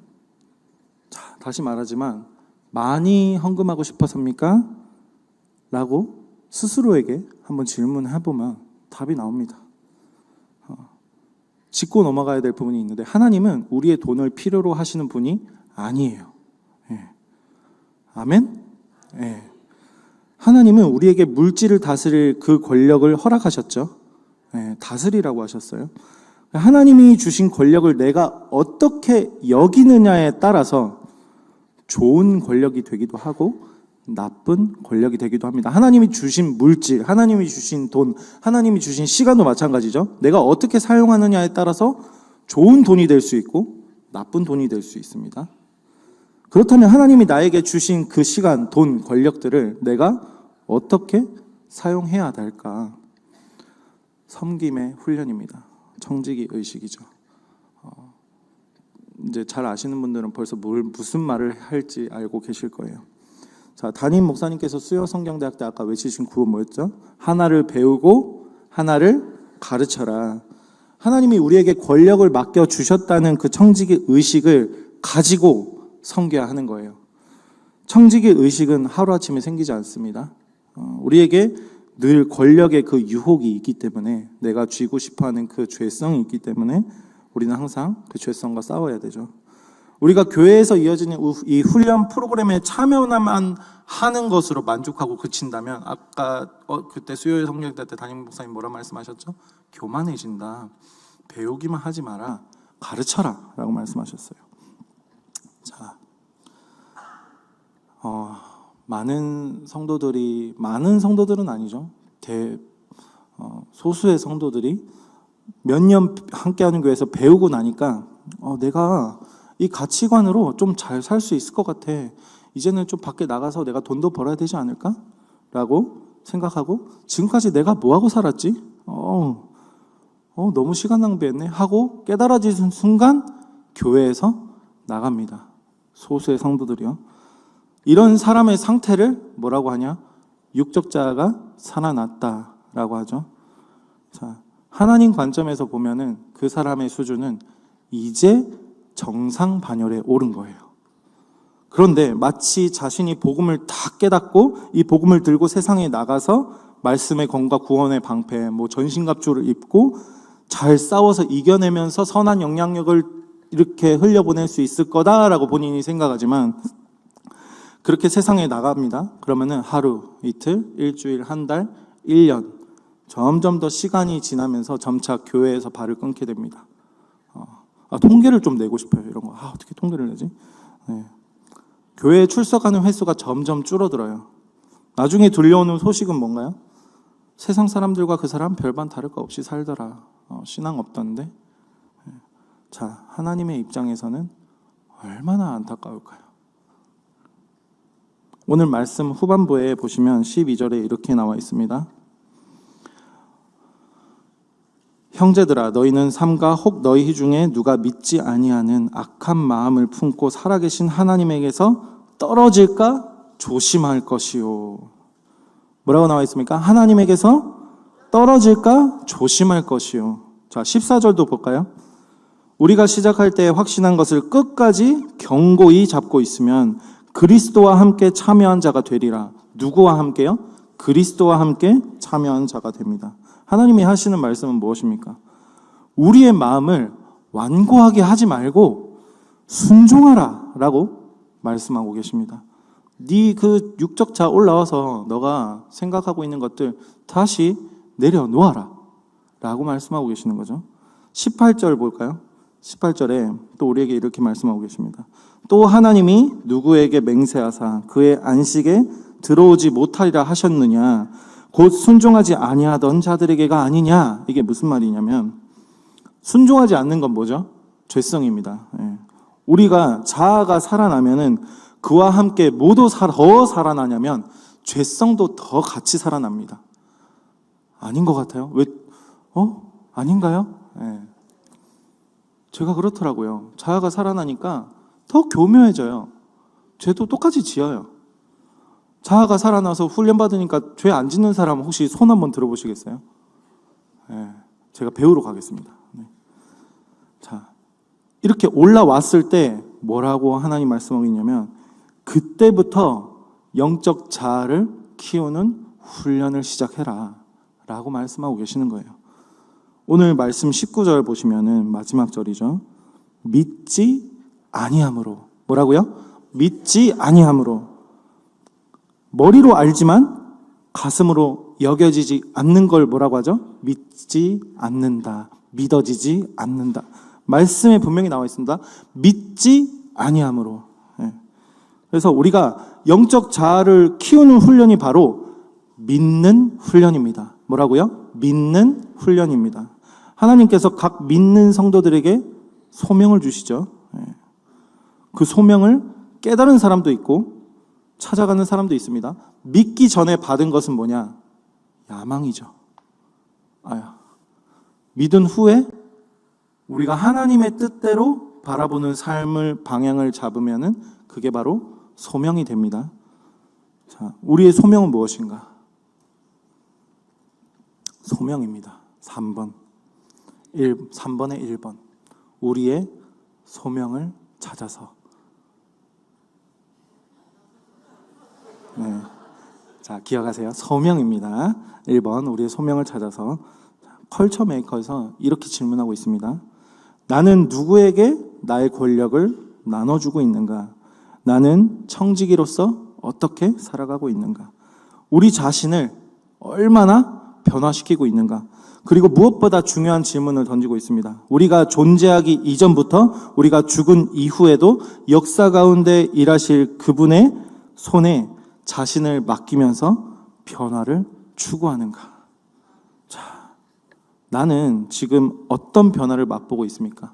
자, 다시 말하지만 많이 헌금하고 싶어서입니까? 라고 스스로에게 한번 질문해보면 답이 나옵니다. 짚고 넘어가야 될 부분이 있는데 하나님은 우리의 돈을 필요로 하시는 분이 아니에요. 아멘? 하나님은 우리에게 물질을 다스릴 그 권력을 허락하셨죠. 다스리라고 하셨어요. 하나님이 주신 권력을 내가 어떻게 여기느냐에 따라서 좋은 권력이 되기도 하고 나쁜 권력이 되기도 합니다. 하나님이 주신 물질, 하나님이 주신 돈, 하나님이 주신 시간도 마찬가지죠. 내가 어떻게 사용하느냐에 따라서 좋은 돈이 될 수 있고 나쁜 돈이 될 수 있습니다. 그렇다면 하나님이 나에게 주신 그 시간, 돈, 권력들을 내가 어떻게 사용해야 될까? 섬김의 훈련입니다. 청지기 의식이죠. 이제 잘 아시는 분들은 벌써 무슨 말을 할지 알고 계실 거예요. 자, 담임 목사님께서 수요 성경대학 때 아까 외치신 구호 뭐였죠? 하나를 배우고 하나를 가르쳐라. 하나님이 우리에게 권력을 맡겨 주셨다는 그 청지기 의식을 가지고 섬겨야 하는 거예요. 청지기 의식은 하루아침에 생기지 않습니다. 우리에게 늘 권력의 그 유혹이 있기 때문에 내가 쥐고 싶어하는 그 죄성이 있기 때문에 우리는 항상 그 죄성과 싸워야 되죠. 우리가 교회에서 이어지는 이 훈련 프로그램에 참여만 하는 것으로 만족하고 그친다면 아까 그때 수요일 성경대 때 담임 목사님 뭐라 말씀하셨죠? 교만해진다. 배우기만 하지 마라. 가르쳐라 라고 말씀하셨어요. 자, 많은 성도들은 아니죠. 소수의 성도들이 몇 년 함께하는 교회에서 배우고 나니까 내가 이 가치관으로 좀 잘 살 수 있을 것 같아. 이제는 좀 밖에 나가서 내가 돈도 벌어야 되지 않을까? 라고 생각하고 지금까지 내가 뭐하고 살았지? 너무 시간 낭비했네 하고 깨달아지는 순간 교회에서 나갑니다. 소수의 성도들이요. 이런 사람의 상태를 뭐라고 하냐? 육적자가 살아났다라고 하죠. 자, 하나님 관점에서 보면은 그 사람의 수준은 이제 정상 반열에 오른 거예요. 그런데 마치 자신이 복음을 다 깨닫고 이 복음을 들고 세상에 나가서 말씀의 검과 구원의 방패, 전신갑주를 입고 잘 싸워서 이겨내면서 선한 영향력을 이렇게 흘려보낼 수 있을 거다라고 본인이 생각하지만 그렇게 세상에 나갑니다. 그러면은 하루, 이틀, 일주일, 한 달, 1년 점점 더 시간이 지나면서 점차 교회에서 발을 끊게 됩니다. 통계를 좀 내고 싶어요. 이런 거. 어떻게 통계를 내지? 네. 교회에 출석하는 횟수가 점점 줄어들어요. 나중에 들려오는 소식은 뭔가요? 세상 사람들과 그 사람 별반 다를 거 없이 살더라. 신앙 없던데. 자, 하나님의 입장에서는 얼마나 안타까울까요? 오늘 말씀 후반부에 보시면 12절에 이렇게 나와 있습니다. 형제들아, 너희는 삼가 혹 너희 중에 누가 믿지 아니하는 악한 마음을 품고 살아계신 하나님에게서 떨어질까 조심할 것이요. 뭐라고 나와 있습니까? 하나님에게서 떨어질까 조심할 것이요. 자, 14절도 볼까요? 우리가 시작할 때 확신한 것을 끝까지 견고히 잡고 있으면 그리스도와 함께 참여한 자가 되리라. 누구와 함께요? 그리스도와 함께 참여한 자가 됩니다. 하나님이 하시는 말씀은 무엇입니까? 우리의 마음을 완고하게 하지 말고 순종하라 라고 말씀하고 계십니다. 네 그 육적 자 올라와서 너가 생각하고 있는 것들 다시 내려놓아라 라고 말씀하고 계시는 거죠. 18절 볼까요? 18절에 또 우리에게 이렇게 말씀하고 계십니다. 또 하나님이 누구에게 맹세하사 그의 안식에 들어오지 못하리라 하셨느냐? 곧 순종하지 아니하던 자들에게가 아니냐? 이게 무슨 말이냐면 순종하지 않는 건 뭐죠? 죄성입니다. 우리가 자아가 살아나면은 그와 함께 모두 더 살아나냐면 죄성도 더 같이 살아납니다. 아닌 것 같아요. 왜? 아닌가요? 제가 그렇더라고요. 자아가 살아나니까 더 교묘해져요. 죄도 똑같이 지어요. 자아가 살아나서 훈련받으니까 죄 안 짓는 사람 혹시 손 한번 들어보시겠어요? 제가 배우러 가겠습니다. 자, 이렇게 올라왔을 때 뭐라고 하나님 말씀하고 있냐면 그때부터 영적 자아를 키우는 훈련을 시작해라 라고 말씀하고 계시는 거예요. 오늘 말씀 19절 보시면은 마지막 절이죠. 믿지 아니함으로. 뭐라고요? 믿지 아니함으로. 머리로 알지만 가슴으로 여겨지지 않는 걸 뭐라고 하죠? 믿지 않는다. 믿어지지 않는다. 말씀에 분명히 나와 있습니다. 믿지 아니함으로. 그래서 우리가 영적 자아를 키우는 훈련이 바로 믿는 훈련입니다. 뭐라고요? 믿는 훈련입니다. 하나님께서 각 믿는 성도들에게 소명을 주시죠. 그 소명을 깨달은 사람도 있고 찾아가는 사람도 있습니다. 믿기 전에 받은 것은 뭐냐? 야망이죠. 믿은 후에 우리가 하나님의 뜻대로 바라보는 삶을 방향을 잡으면은 그게 바로 소명이 됩니다. 자, 우리의 소명은 무엇인가? 소명입니다. 3번에 1번. 우리의 소명을 찾아서. 자, 기억하세요. 소명입니다. 1번, 우리의 소명을 찾아서. 컬처 메이커에서 이렇게 질문하고 있습니다. 나는 누구에게 나의 권력을 나눠주고 있는가? 나는 청지기로서 어떻게 살아가고 있는가? 우리 자신을 얼마나 변화시키고 있는가? 그리고 무엇보다 중요한 질문을 던지고 있습니다. 우리가 존재하기 이전부터 우리가 죽은 이후에도 역사 가운데 일하실 그분의 손에 자신을 맡기면서 변화를 추구하는가? 자, 나는 지금 어떤 변화를 맛보고 있습니까?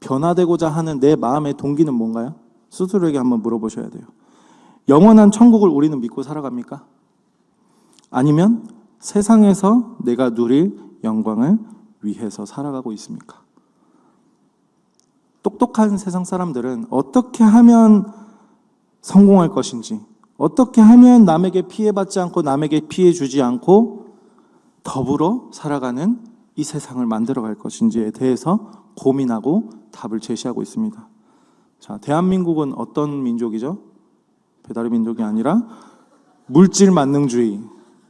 변화되고자 하는 내 마음의 동기는 뭔가요? 스스로에게 한번 물어보셔야 돼요. 영원한 천국을 우리는 믿고 살아갑니까? 아니면 세상에서 내가 누릴 영광을 위해서 살아가고 있습니까? 똑똑한 세상 사람들은 어떻게 하면 성공할 것인지, 어떻게 하면 남에게 피해받지 않고 남에게 피해 주지 않고 더불어 살아가는 이 세상을 만들어갈 것인지에 대해서 고민하고 답을 제시하고 있습니다. 자, 대한민국은 어떤 민족이죠? 배달의 민족이 아니라 물질 만능주의,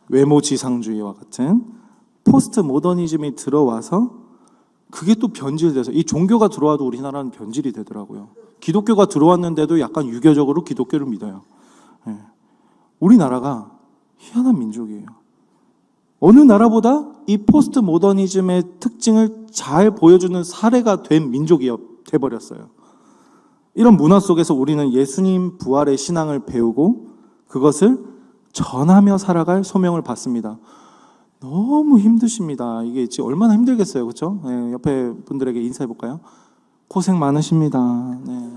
외모 지상주의와 같은 포스트 모더니즘이 들어와서 그게 또 변질돼서 이 종교가 들어와도 우리나라는 변질이 되더라고요. 기독교가 들어왔는데도 약간 유교적으로 기독교를 믿어요. 우리나라가 희한한 민족이에요. 어느 나라보다 이 포스트 모더니즘의 특징을 잘 보여주는 사례가 된 민족이 돼버렸어요. 이런 문화 속에서 우리는 예수님 부활의 신앙을 배우고 그것을 전하며 살아갈 소명을 받습니다. 너무 힘드십니다. 이게 지금 얼마나 힘들겠어요, 그렇죠? 네, 옆에 분들에게 인사해 볼까요? 고생 많으십니다. 네.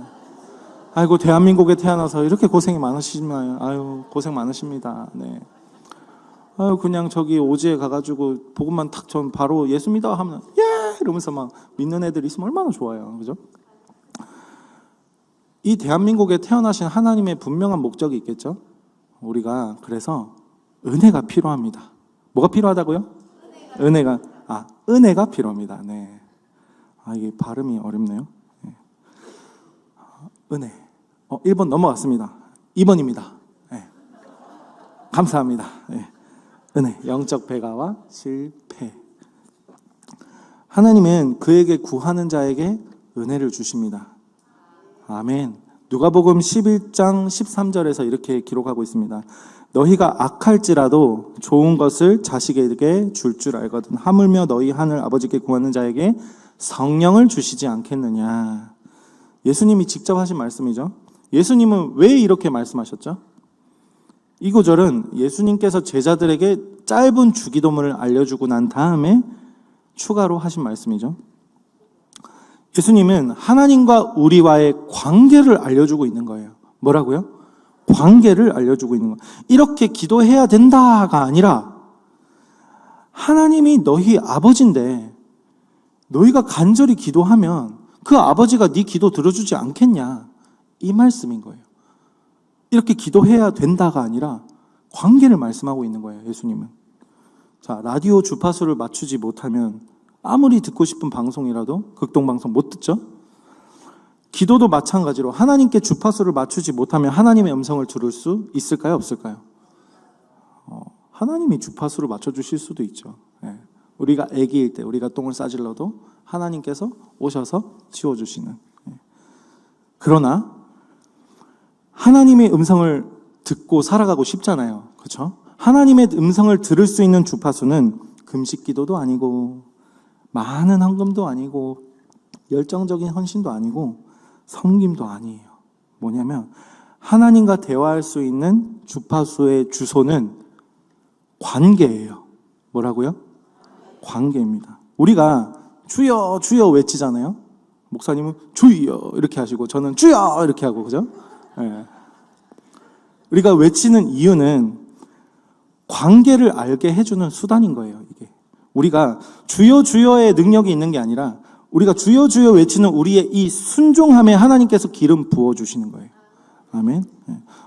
아이고, 대한민국에 태어나서 이렇게 고생이 많으시나요? 아유, 고생 많으십니다. 네. 아유, 그냥 저기 오지에 가가지고 복음만 탁 전 바로 예수 믿어 하면 예 이러면서 막 믿는 애들 있으면 얼마나 좋아요, 그죠? 이 대한민국에 태어나신 하나님의 분명한 목적이 있겠죠? 우리가 그래서 은혜가 필요합니다. 뭐가 필요하다고요? 은혜가 필요합니다. 네. 이게 발음이 어렵네요. 네. 은혜. 1번 넘어갔습니다. 2번입니다. 네. 감사합니다. 네. 은혜, 영적 배가와 실패. 하나님은 그에게 구하는 자에게 은혜를 주십니다. 아멘. 누가복음 11장 13절에서 이렇게 기록하고 있습니다. 너희가 악할지라도 좋은 것을 자식에게 줄 줄 알거든 하물며 너희 하늘 아버지께 구하는 자에게 성령을 주시지 않겠느냐. 예수님이 직접 하신 말씀이죠. 예수님은 왜 이렇게 말씀하셨죠? 이 구절은 예수님께서 제자들에게 짧은 주기도문을 알려주고 난 다음에 추가로 하신 말씀이죠. 예수님은 하나님과 우리와의 관계를 알려주고 있는 거예요. 뭐라고요? 관계를 알려주고 있는 거예요. 이렇게 기도해야 된다가 아니라 하나님이 너희 아버지인데 너희가 간절히 기도하면 그 아버지가 네 기도 들어주지 않겠냐, 이 말씀인 거예요. 이렇게 기도해야 된다가 아니라 관계를 말씀하고 있는 거예요, 예수님은. 자, 라디오 주파수를 맞추지 못하면 아무리 듣고 싶은 방송이라도 극동방송 못 듣죠? 기도도 마찬가지로 하나님께 주파수를 맞추지 못하면 하나님의 음성을 들을 수 있을까요, 없을까요? 하나님이 주파수를 맞춰주실 수도 있죠. 예. 우리가 아기일 때 우리가 똥을 싸질러도 하나님께서 오셔서 치워주시는. 예. 그러나 하나님의 음성을 듣고 살아가고 싶잖아요, 그렇죠? 하나님의 음성을 들을 수 있는 주파수는 금식 기도도 아니고 많은 헌금도 아니고 열정적인 헌신도 아니고 섬김도 아니에요. 뭐냐면 하나님과 대화할 수 있는 주파수의 주소는 관계예요. 뭐라고요? 관계입니다. 우리가 주여 주여 외치잖아요. 목사님은 주여 이렇게 하시고 저는 주여 이렇게 하고, 그죠? 네. 우리가 외치는 이유는 관계를 알게 해주는 수단인 거예요, 이게. 우리가 주여 주여의 능력이 있는 게 아니라 우리가 주여 주여 외치는 우리의 이 순종함에 하나님께서 기름 부어주시는 거예요. 아멘.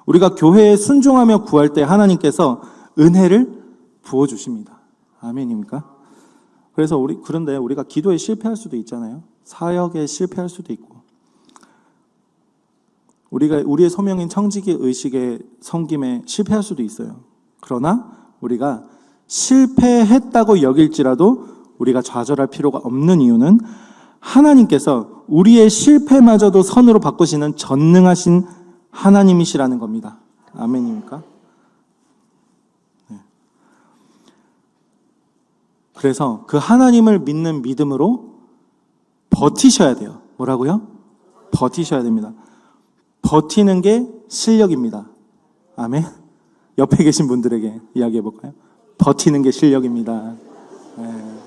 우리가 교회에 순종하며 구할 때 하나님께서 은혜를 부어주십니다. 아멘입니까? 그래서 그런데 우리가 기도에 실패할 수도 있잖아요. 사역에 실패할 수도 있고. 우리의 소명인 청지기 의식의 섬김에 실패할 수도 있어요. 그러나 우리가 실패했다고 여길지라도 우리가 좌절할 필요가 없는 이유는 하나님께서 우리의 실패마저도 선으로 바꾸시는 전능하신 하나님이시라는 겁니다. 아멘입니까? 네. 그래서 그 하나님을 믿는 믿음으로 버티셔야 돼요. 뭐라고요? 버티셔야 됩니다. 버티는 게 실력입니다. 아멘. 옆에 계신 분들에게 이야기해 볼까요? 버티는 게 실력입니다. 네.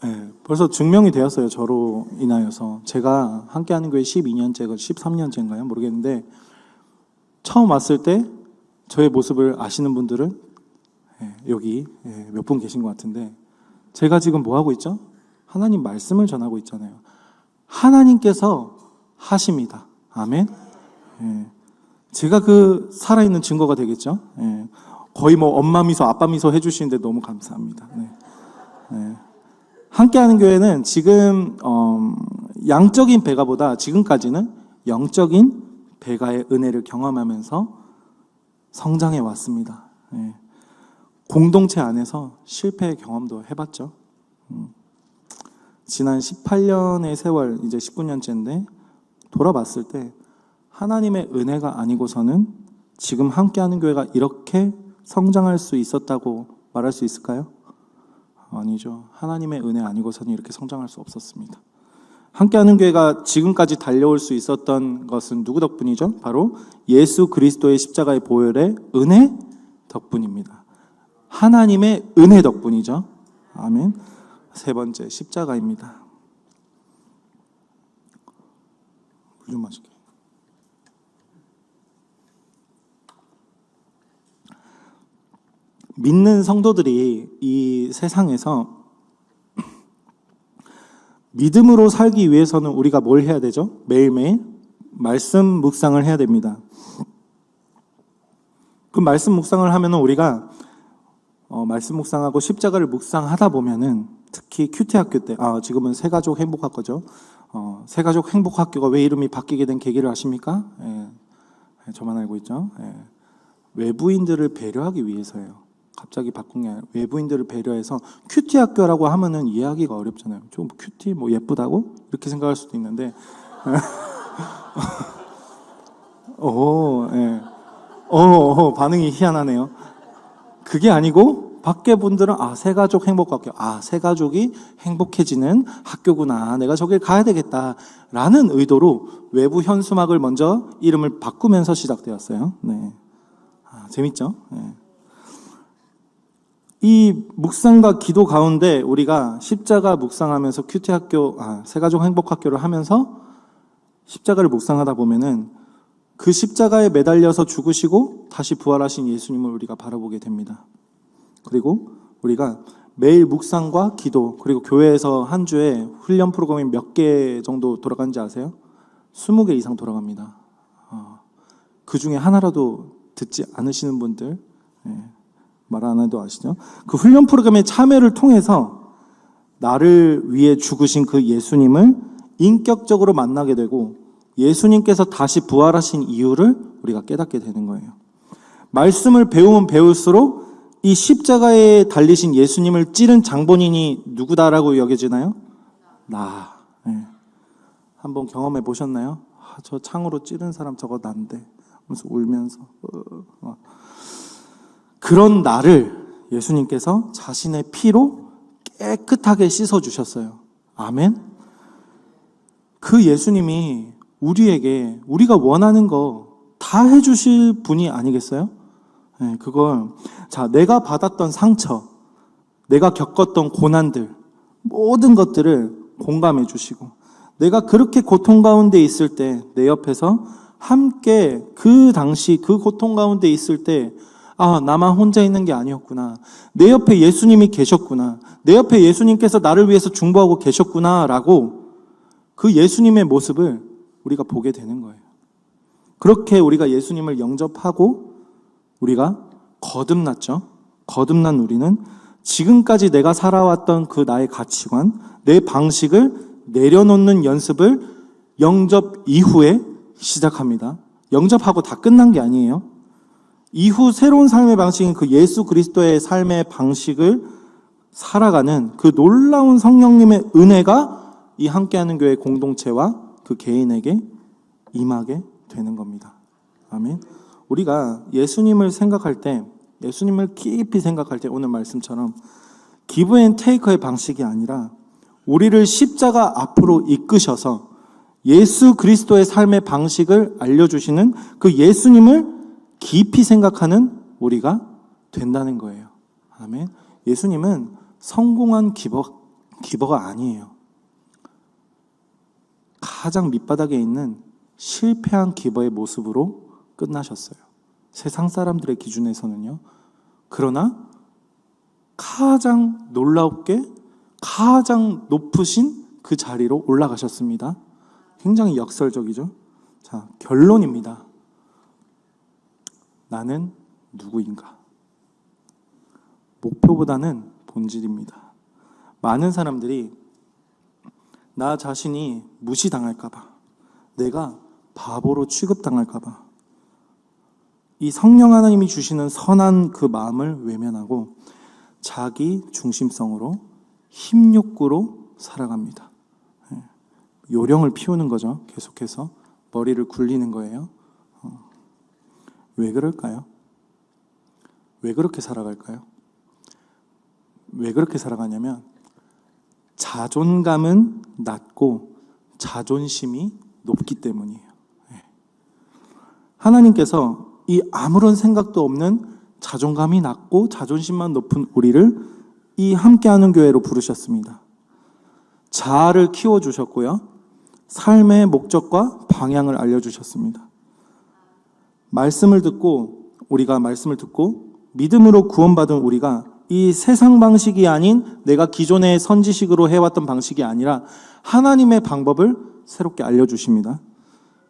네. 벌써 증명이 되었어요. 저로 인하여서. 제가 함께하는 교회 12년째, 13년째인가요? 모르겠는데 처음 왔을 때 저의 모습을 아시는 분들은 여기 몇 분 계신 것 같은데, 제가 지금 뭐 하고 있죠? 하나님 말씀을 전하고 있잖아요. 하나님께서 하십니다. 아멘. 제가 그 살아있는 증거가 되겠죠. 거의 뭐 엄마 미소, 아빠 미소 해주시는데 너무 감사합니다. 함께하는 교회는 지금 양적인 배가보다 지금까지는 영적인 배가의 은혜를 경험하면서 성장해 왔습니다. 공동체 안에서 실패의 경험도 해봤죠. 지난 18년의 세월, 이제 19년째인데 돌아봤을 때 하나님의 은혜가 아니고서는 지금 함께하는 교회가 이렇게 성장할 수 있었다고 말할 수 있을까요? 아니죠. 하나님의 은혜 아니고서는 이렇게 성장할 수 없었습니다. 함께하는 교회가 지금까지 달려올 수 있었던 것은 누구 덕분이죠? 바로 예수 그리스도의 십자가의 보혈의 은혜 덕분입니다. 하나님의 은혜 덕분이죠. 아멘. 세 번째, 십자가입니다. 물 좀 마실게요. 믿는 성도들이 이 세상에서 믿음으로 살기 위해서는 우리가 뭘 해야 되죠? 매일매일 말씀 묵상을 해야 됩니다. 그 말씀 묵상을 하면은 우리가 말씀 묵상하고 십자가를 묵상하다 보면은 특히 큐티 학교 때, 지금은 새가족 행복학교죠. 새가족 행복학교가 왜 이름이 바뀌게 된 계기를 아십니까? 예, 저만 알고 있죠. 예, 외부인들을 배려하기 위해서예요. 갑자기 바꾼 게 아니라 외부인들을 배려해서 큐티 학교라고 하면은 이해하기가 어렵잖아요. 좀 큐티 뭐 예쁘다고 이렇게 생각할 수도 있는데, 예. 반응이 희한하네요. 그게 아니고 밖에 분들은 새가족 행복학교, 새가족이 행복해지는 학교구나, 내가 저길 가야 되겠다라는 의도로 외부 현수막을 먼저 이름을 바꾸면서 시작되었어요. 네, 재밌죠? 네. 이 묵상과 기도 가운데 우리가 십자가 묵상하면서 큐티학교, 새가족 행복학교를 하면서 십자가를 묵상하다 보면은 그 십자가에 매달려서 죽으시고 다시 부활하신 예수님을 우리가 바라보게 됩니다. 그리고 우리가 매일 묵상과 기도, 그리고 교회에서 한 주에 훈련 프로그램이 몇 개 정도 돌아가는지 아세요? 20개 이상 돌아갑니다. 그 중에 하나라도 듣지 않으시는 분들, 말 안 해도 아시죠? 그 훈련 프로그램의 참여를 통해서 나를 위해 죽으신 그 예수님을 인격적으로 만나게 되고 예수님께서 다시 부활하신 이유를 우리가 깨닫게 되는 거예요. 말씀을 배우면 배울수록 이 십자가에 달리신 예수님을 찌른 장본인이 누구다라고 여겨지나요? 나. 네. 한번 경험해 보셨나요? 저 창으로 찌른 사람 저거 난데 하면서 울면서 그런 나를 예수님께서 자신의 피로 깨끗하게 씻어주셨어요. 아멘. 그 예수님이 우리에게 우리가 원하는 거 다 해주실 분이 아니겠어요? 네, 그걸 내가 받았던 상처, 내가 겪었던 고난들, 모든 것들을 공감해 주시고 내가 그렇게 고통 가운데 있을 때 내 옆에서 함께 그 당시 그 고통 가운데 있을 때 나만 혼자 있는 게 아니었구나. 내 옆에 예수님이 계셨구나. 내 옆에 예수님께서 나를 위해서 중보하고 계셨구나 라고 그 예수님의 모습을 우리가 보게 되는 거예요. 그렇게 우리가 예수님을 영접하고 우리가 거듭났죠. 거듭난 우리는 지금까지 내가 살아왔던 그 나의 가치관, 내 방식을 내려놓는 연습을 영접 이후에 시작합니다. 영접하고 다 끝난 게 아니에요. 이후 새로운 삶의 방식인 그 예수 그리스도의 삶의 방식을 살아가는 그 놀라운 성령님의 은혜가 이 함께하는 교회 공동체와 그 개인에게 임하게 되는 겁니다. 아멘. 우리가 예수님을 생각할 때, 예수님을 깊이 생각할 때 오늘 말씀처럼 기브 앤 테이커의 방식이 아니라 우리를 십자가 앞으로 이끄셔서 예수 그리스도의 삶의 방식을 알려주시는 그 예수님을 깊이 생각하는 우리가 된다는 거예요. 아멘. 예수님은 성공한 기버가 아니에요. 가장 밑바닥에 있는 실패한 기버의 모습으로 끝나셨어요. 세상 사람들의 기준에서는요. 그러나 가장 놀랍게 가장 높으신 그 자리로 올라가셨습니다. 굉장히 역설적이죠. 자, 결론입니다. 나는 누구인가? 목표보다는 본질입니다. 많은 사람들이 나 자신이 무시당할까봐, 내가 바보로 취급당할까봐 이 성령 하나님이 주시는 선한 그 마음을 외면하고 자기 중심성으로 힘욕구로 살아갑니다. 요령을 피우는 거죠. 계속해서 머리를 굴리는 거예요. 왜 그럴까요? 왜 그렇게 살아갈까요? 왜 그렇게 살아가냐면 자존감은 낮고 자존심이 높기 때문이에요. 하나님께서 이 아무런 생각도 없는 자존감이 낮고 자존심만 높은 우리를 이 함께하는 교회로 부르셨습니다. 자아를 키워주셨고요. 삶의 목적과 방향을 알려주셨습니다. 우리가 말씀을 듣고 믿음으로 구원받은 우리가 이 세상 방식이 아닌 내가 기존의 선지식으로 해왔던 방식이 아니라 하나님의 방법을 새롭게 알려주십니다.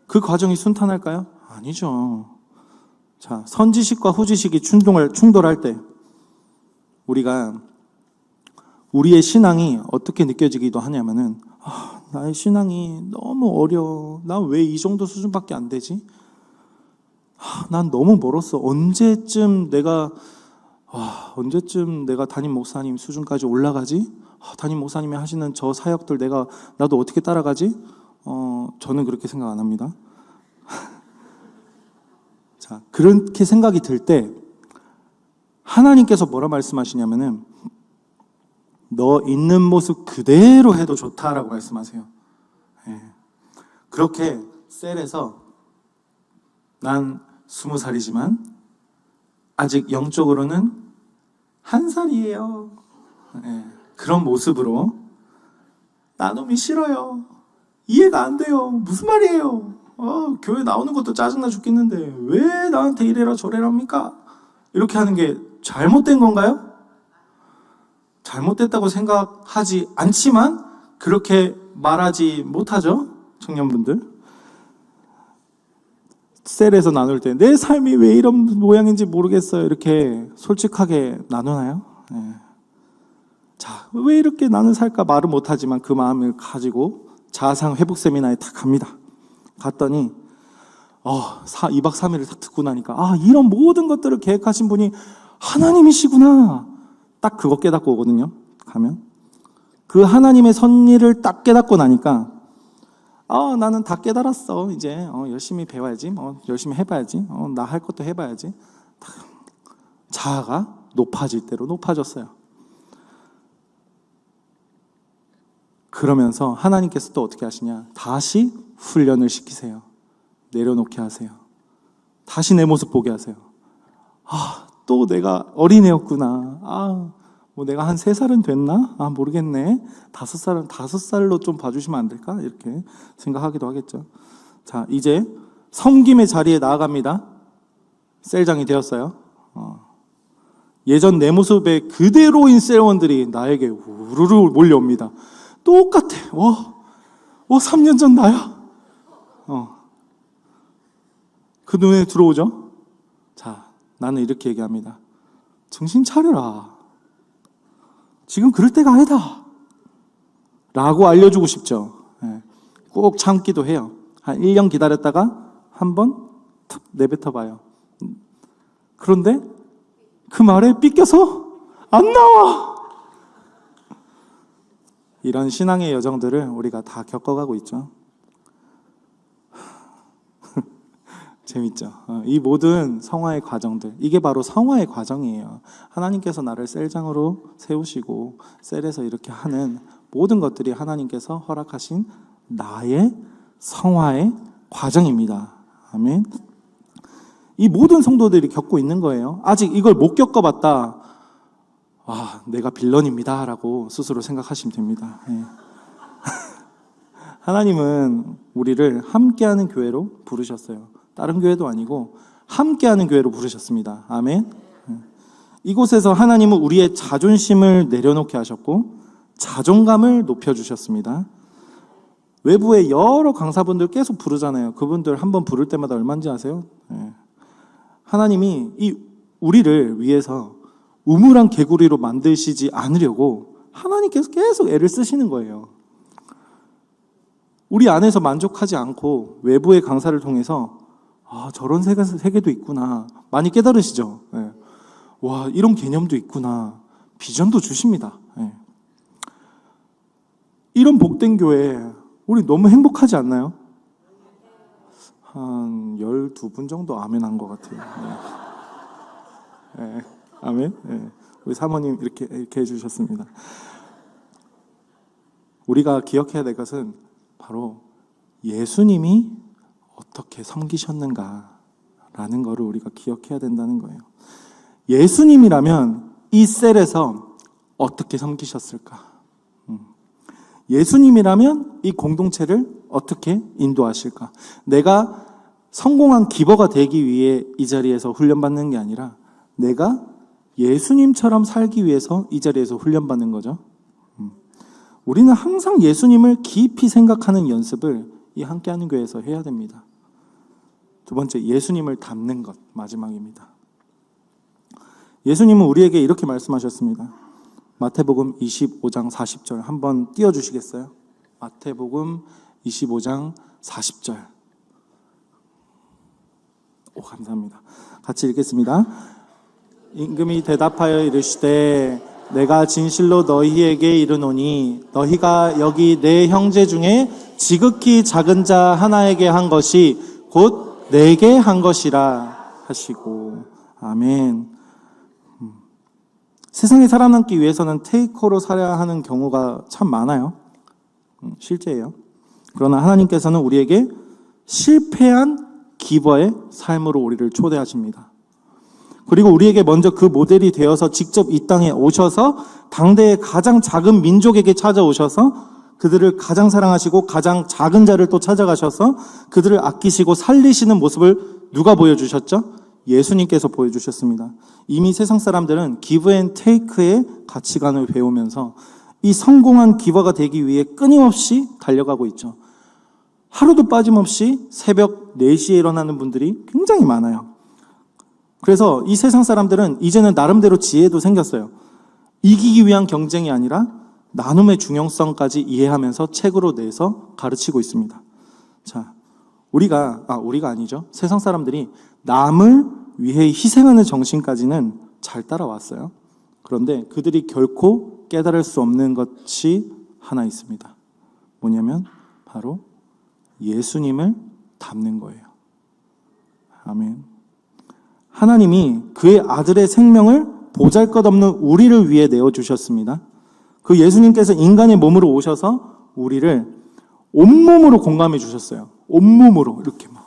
그 과정이 순탄할까요? 아니죠. 자, 선지식과 후지식이 충돌할 때 우리가 우리의 신앙이 어떻게 느껴지기도 하냐면은 나의 신앙이 너무 어려워. 난 왜 이 정도 수준밖에 안 되지? 난 너무 멀었어. 언제쯤 내가 담임 목사님 수준까지 올라가지? 담임 목사님이 하시는 저 사역들 나도 어떻게 따라가지? 저는 그렇게 생각 안 합니다. 자, 그렇게 생각이 들 때 하나님께서 뭐라 말씀하시냐면은 너 있는 모습 그대로 해도 좋다라고 말씀하세요. 그렇게 셀에서 난 20살이지만 아직 영적으로는 1살이에요. 그런 모습으로 나눔이 싫어요. 이해가 안 돼요. 무슨 말이에요? 교회 나오는 것도 짜증나 죽겠는데 왜 나한테 이래라 저래라 합니까? 이렇게 하는 게 잘못된 건가요? 잘못됐다고 생각하지 않지만 그렇게 말하지 못하죠, 청년분들. 셀에서 나눌 때 내 삶이 왜 이런 모양인지 모르겠어요. 이렇게 솔직하게 나누나요? 자, 왜 이렇게 나는 살까 말은 못하지만 그 마음을 가지고 자아상 회복 세미나에 딱 갑니다. 갔더니 2박 3일을 딱 듣고 나니까 이런 모든 것들을 계획하신 분이 하나님이시구나. 딱 그거 깨닫고 오거든요. 가면 그 하나님의 섭리를 딱 깨닫고 나니까 나는 다 깨달았어. 이제 열심히 배워야지. 열심히 해봐야지. 나 할 것도 해봐야지. 자아가 높아질 대로 높아졌어요. 그러면서 하나님께서 또 어떻게 하시냐? 다시 훈련을 시키세요. 내려놓게 하세요. 다시 내 모습 보게 하세요. 또 내가 어린애였구나. 뭐 내가 한 3살은 됐나? 모르겠네. 5살로 좀 봐주시면 안 될까? 이렇게 생각하기도 하겠죠. 자, 이제 섬김의 자리에 나아갑니다. 셀장이 되었어요. 예전 내 모습에 그대로인 셀원들이 나에게 우르르 몰려옵니다. 똑같아. 3년 전 나야. 그 눈에 들어오죠? 자, 나는 이렇게 얘기합니다. 정신 차려라. 지금 그럴 때가 아니다. 라고 알려주고 싶죠. 꼭 참기도 해요. 한 1년 기다렸다가 한번 툭 내뱉어봐요. 그런데 그 말에 삐껴서 안 나와. 이런 신앙의 여정들을 우리가 다 겪어가고 있죠. 재밌죠. 이 모든 성화의 과정들, 이게 바로 성화의 과정이에요. 하나님께서 나를 셀장으로 세우시고 셀에서 이렇게 하는 모든 것들이 하나님께서 허락하신 나의 성화의 과정입니다. 아멘. 이 모든 성도들이 겪고 있는 거예요. 아직 이걸 못 겪어봤다. 내가 빌런입니다 라고 스스로 생각하시면 됩니다. 하나님은 우리를 함께하는 교회로 부르셨어요. 다른 교회도 아니고 함께하는 교회로 부르셨습니다. 아멘. 이곳에서 하나님은 우리의 자존심을 내려놓게 하셨고 자존감을 높여주셨습니다. 외부에 여러 강사분들 계속 부르잖아요. 그분들 한번 부를 때마다 얼마인지 아세요? 하나님이 우리를 위해서 우물한 개구리로 만드시지 않으려고 하나님께서 계속 애를 쓰시는 거예요. 우리 안에서 만족하지 않고 외부의 강사를 통해서 저런 세계도 있구나. 많이 깨달으시죠? 와, 이런 개념도 있구나. 비전도 주십니다. 이런 복된 교회, 우리 너무 행복하지 않나요? 한 12분 정도 아멘한 것 같아요. 아멘. 예. 우리 사모님 이렇게 해주셨습니다. 우리가 기억해야 될 것은 바로 예수님이 어떻게 섬기셨는가라는 것을 우리가 기억해야 된다는 거예요. 예수님이라면 이 셀에서 어떻게 섬기셨을까? 예수님이라면 이 공동체를 어떻게 인도하실까? 내가 성공한 기버가 되기 위해 이 자리에서 훈련받는 게 아니라 내가 예수님처럼 살기 위해서 이 자리에서 훈련받는 거죠. 우리는 항상 예수님을 깊이 생각하는 연습을 이 함께하는 교회에서 해야 됩니다. 두 번째, 예수님을 닮는 것, 마지막입니다. 예수님은 우리에게 이렇게 말씀하셨습니다. 마태복음 25장 40절 한번 띄워주시겠어요? 마태복음 25장 40절. 오, 감사합니다. 같이 읽겠습니다. 임금이 대답하여 이르시되 내가 진실로 너희에게 이르노니 너희가 여기 내 형제 중에 지극히 작은 자 하나에게 한 것이 곧 내게 한 것이라 하시고. 아멘. 세상에 살아남기 위해서는 테이커로 살아야 하는 경우가 참 많아요. 실제예요. 그러나 하나님께서는 우리에게 실패한 기버의 삶으로 우리를 초대하십니다. 그리고 우리에게 먼저 그 모델이 되어서 직접 이 땅에 오셔서 당대의 가장 작은 민족에게 찾아오셔서 그들을 가장 사랑하시고 가장 작은 자를 또 찾아가셔서 그들을 아끼시고 살리시는 모습을 누가 보여주셨죠? 예수님께서 보여주셨습니다. 이미 세상 사람들은 기브 앤 테이크의 가치관을 배우면서 이 성공한 기버가 되기 위해 끊임없이 달려가고 있죠. 하루도 빠짐없이 새벽 4시에 일어나는 분들이 굉장히 많아요. 그래서 이 세상 사람들은 이제는 나름대로 지혜도 생겼어요. 이기기 위한 경쟁이 아니라 나눔의 중요성까지 이해하면서 책으로 내서 가르치고 있습니다. 자, 우리가 아니죠. 세상 사람들이 남을 위해 희생하는 정신까지는 잘 따라왔어요. 그런데 그들이 결코 깨달을 수 없는 것이 하나 있습니다. 뭐냐면 바로 예수님을 닮는 거예요. 아멘. 하나님이 그의 아들의 생명을 보잘것없는 우리를 위해 내어주셨습니다. 그 예수님께서 인간의 몸으로 오셔서 우리를 온몸으로 공감해 주셨어요. 온몸으로 이렇게 막.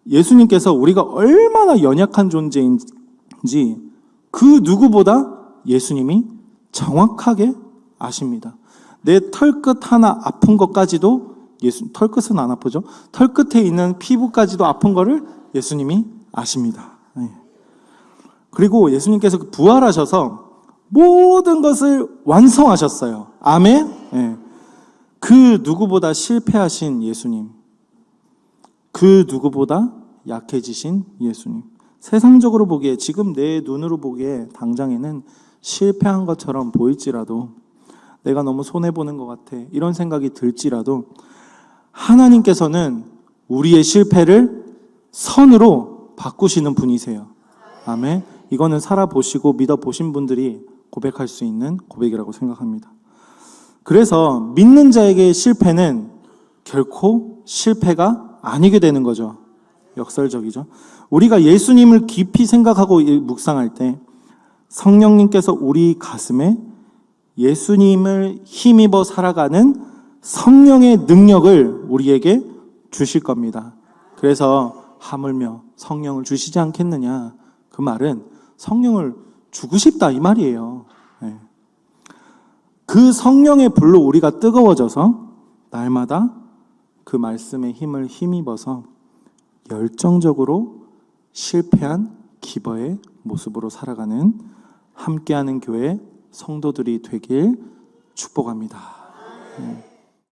예수님께서 우리가 얼마나 연약한 존재인지 그 누구보다 예수님이 정확하게 아십니다. 내 털끝 하나 아픈 것까지도 털끝은 안 아프죠? 털끝에 있는 피부까지도 아픈 거를 예수님이 아십니다. 그리고 예수님께서 부활하셔서 모든 것을 완성하셨어요. 아멘? 그 누구보다 실패하신 예수님, 그 누구보다 약해지신 예수님, 세상적으로 보기에 지금 내 눈으로 보기에 당장에는 실패한 것처럼 보일지라도 내가 너무 손해보는 것 같아 이런 생각이 들지라도 하나님께서는 우리의 실패를 선으로 바꾸시는 분이세요. 아멘. 이거는 살아보시고 믿어보신 분들이 고백할 수 있는 고백이라고 생각합니다. 그래서 믿는 자에게 실패는 결코 실패가 아니게 되는 거죠. 역설적이죠. 우리가 예수님을 깊이 생각하고 묵상할 때 성령님께서 우리 가슴에 예수님을 힘입어 살아가는 성령의 능력을 우리에게 주실 겁니다. 그래서 하물며 성령을 주시지 않겠느냐. 그 말은 성령을 주고 싶다 이 말이에요. 그 성령의 불로 우리가 뜨거워져서 날마다 그 말씀의 힘을 힘입어서 열정적으로 실패한 기버의 모습으로 살아가는 함께하는 교회 성도들이 되길 축복합니다.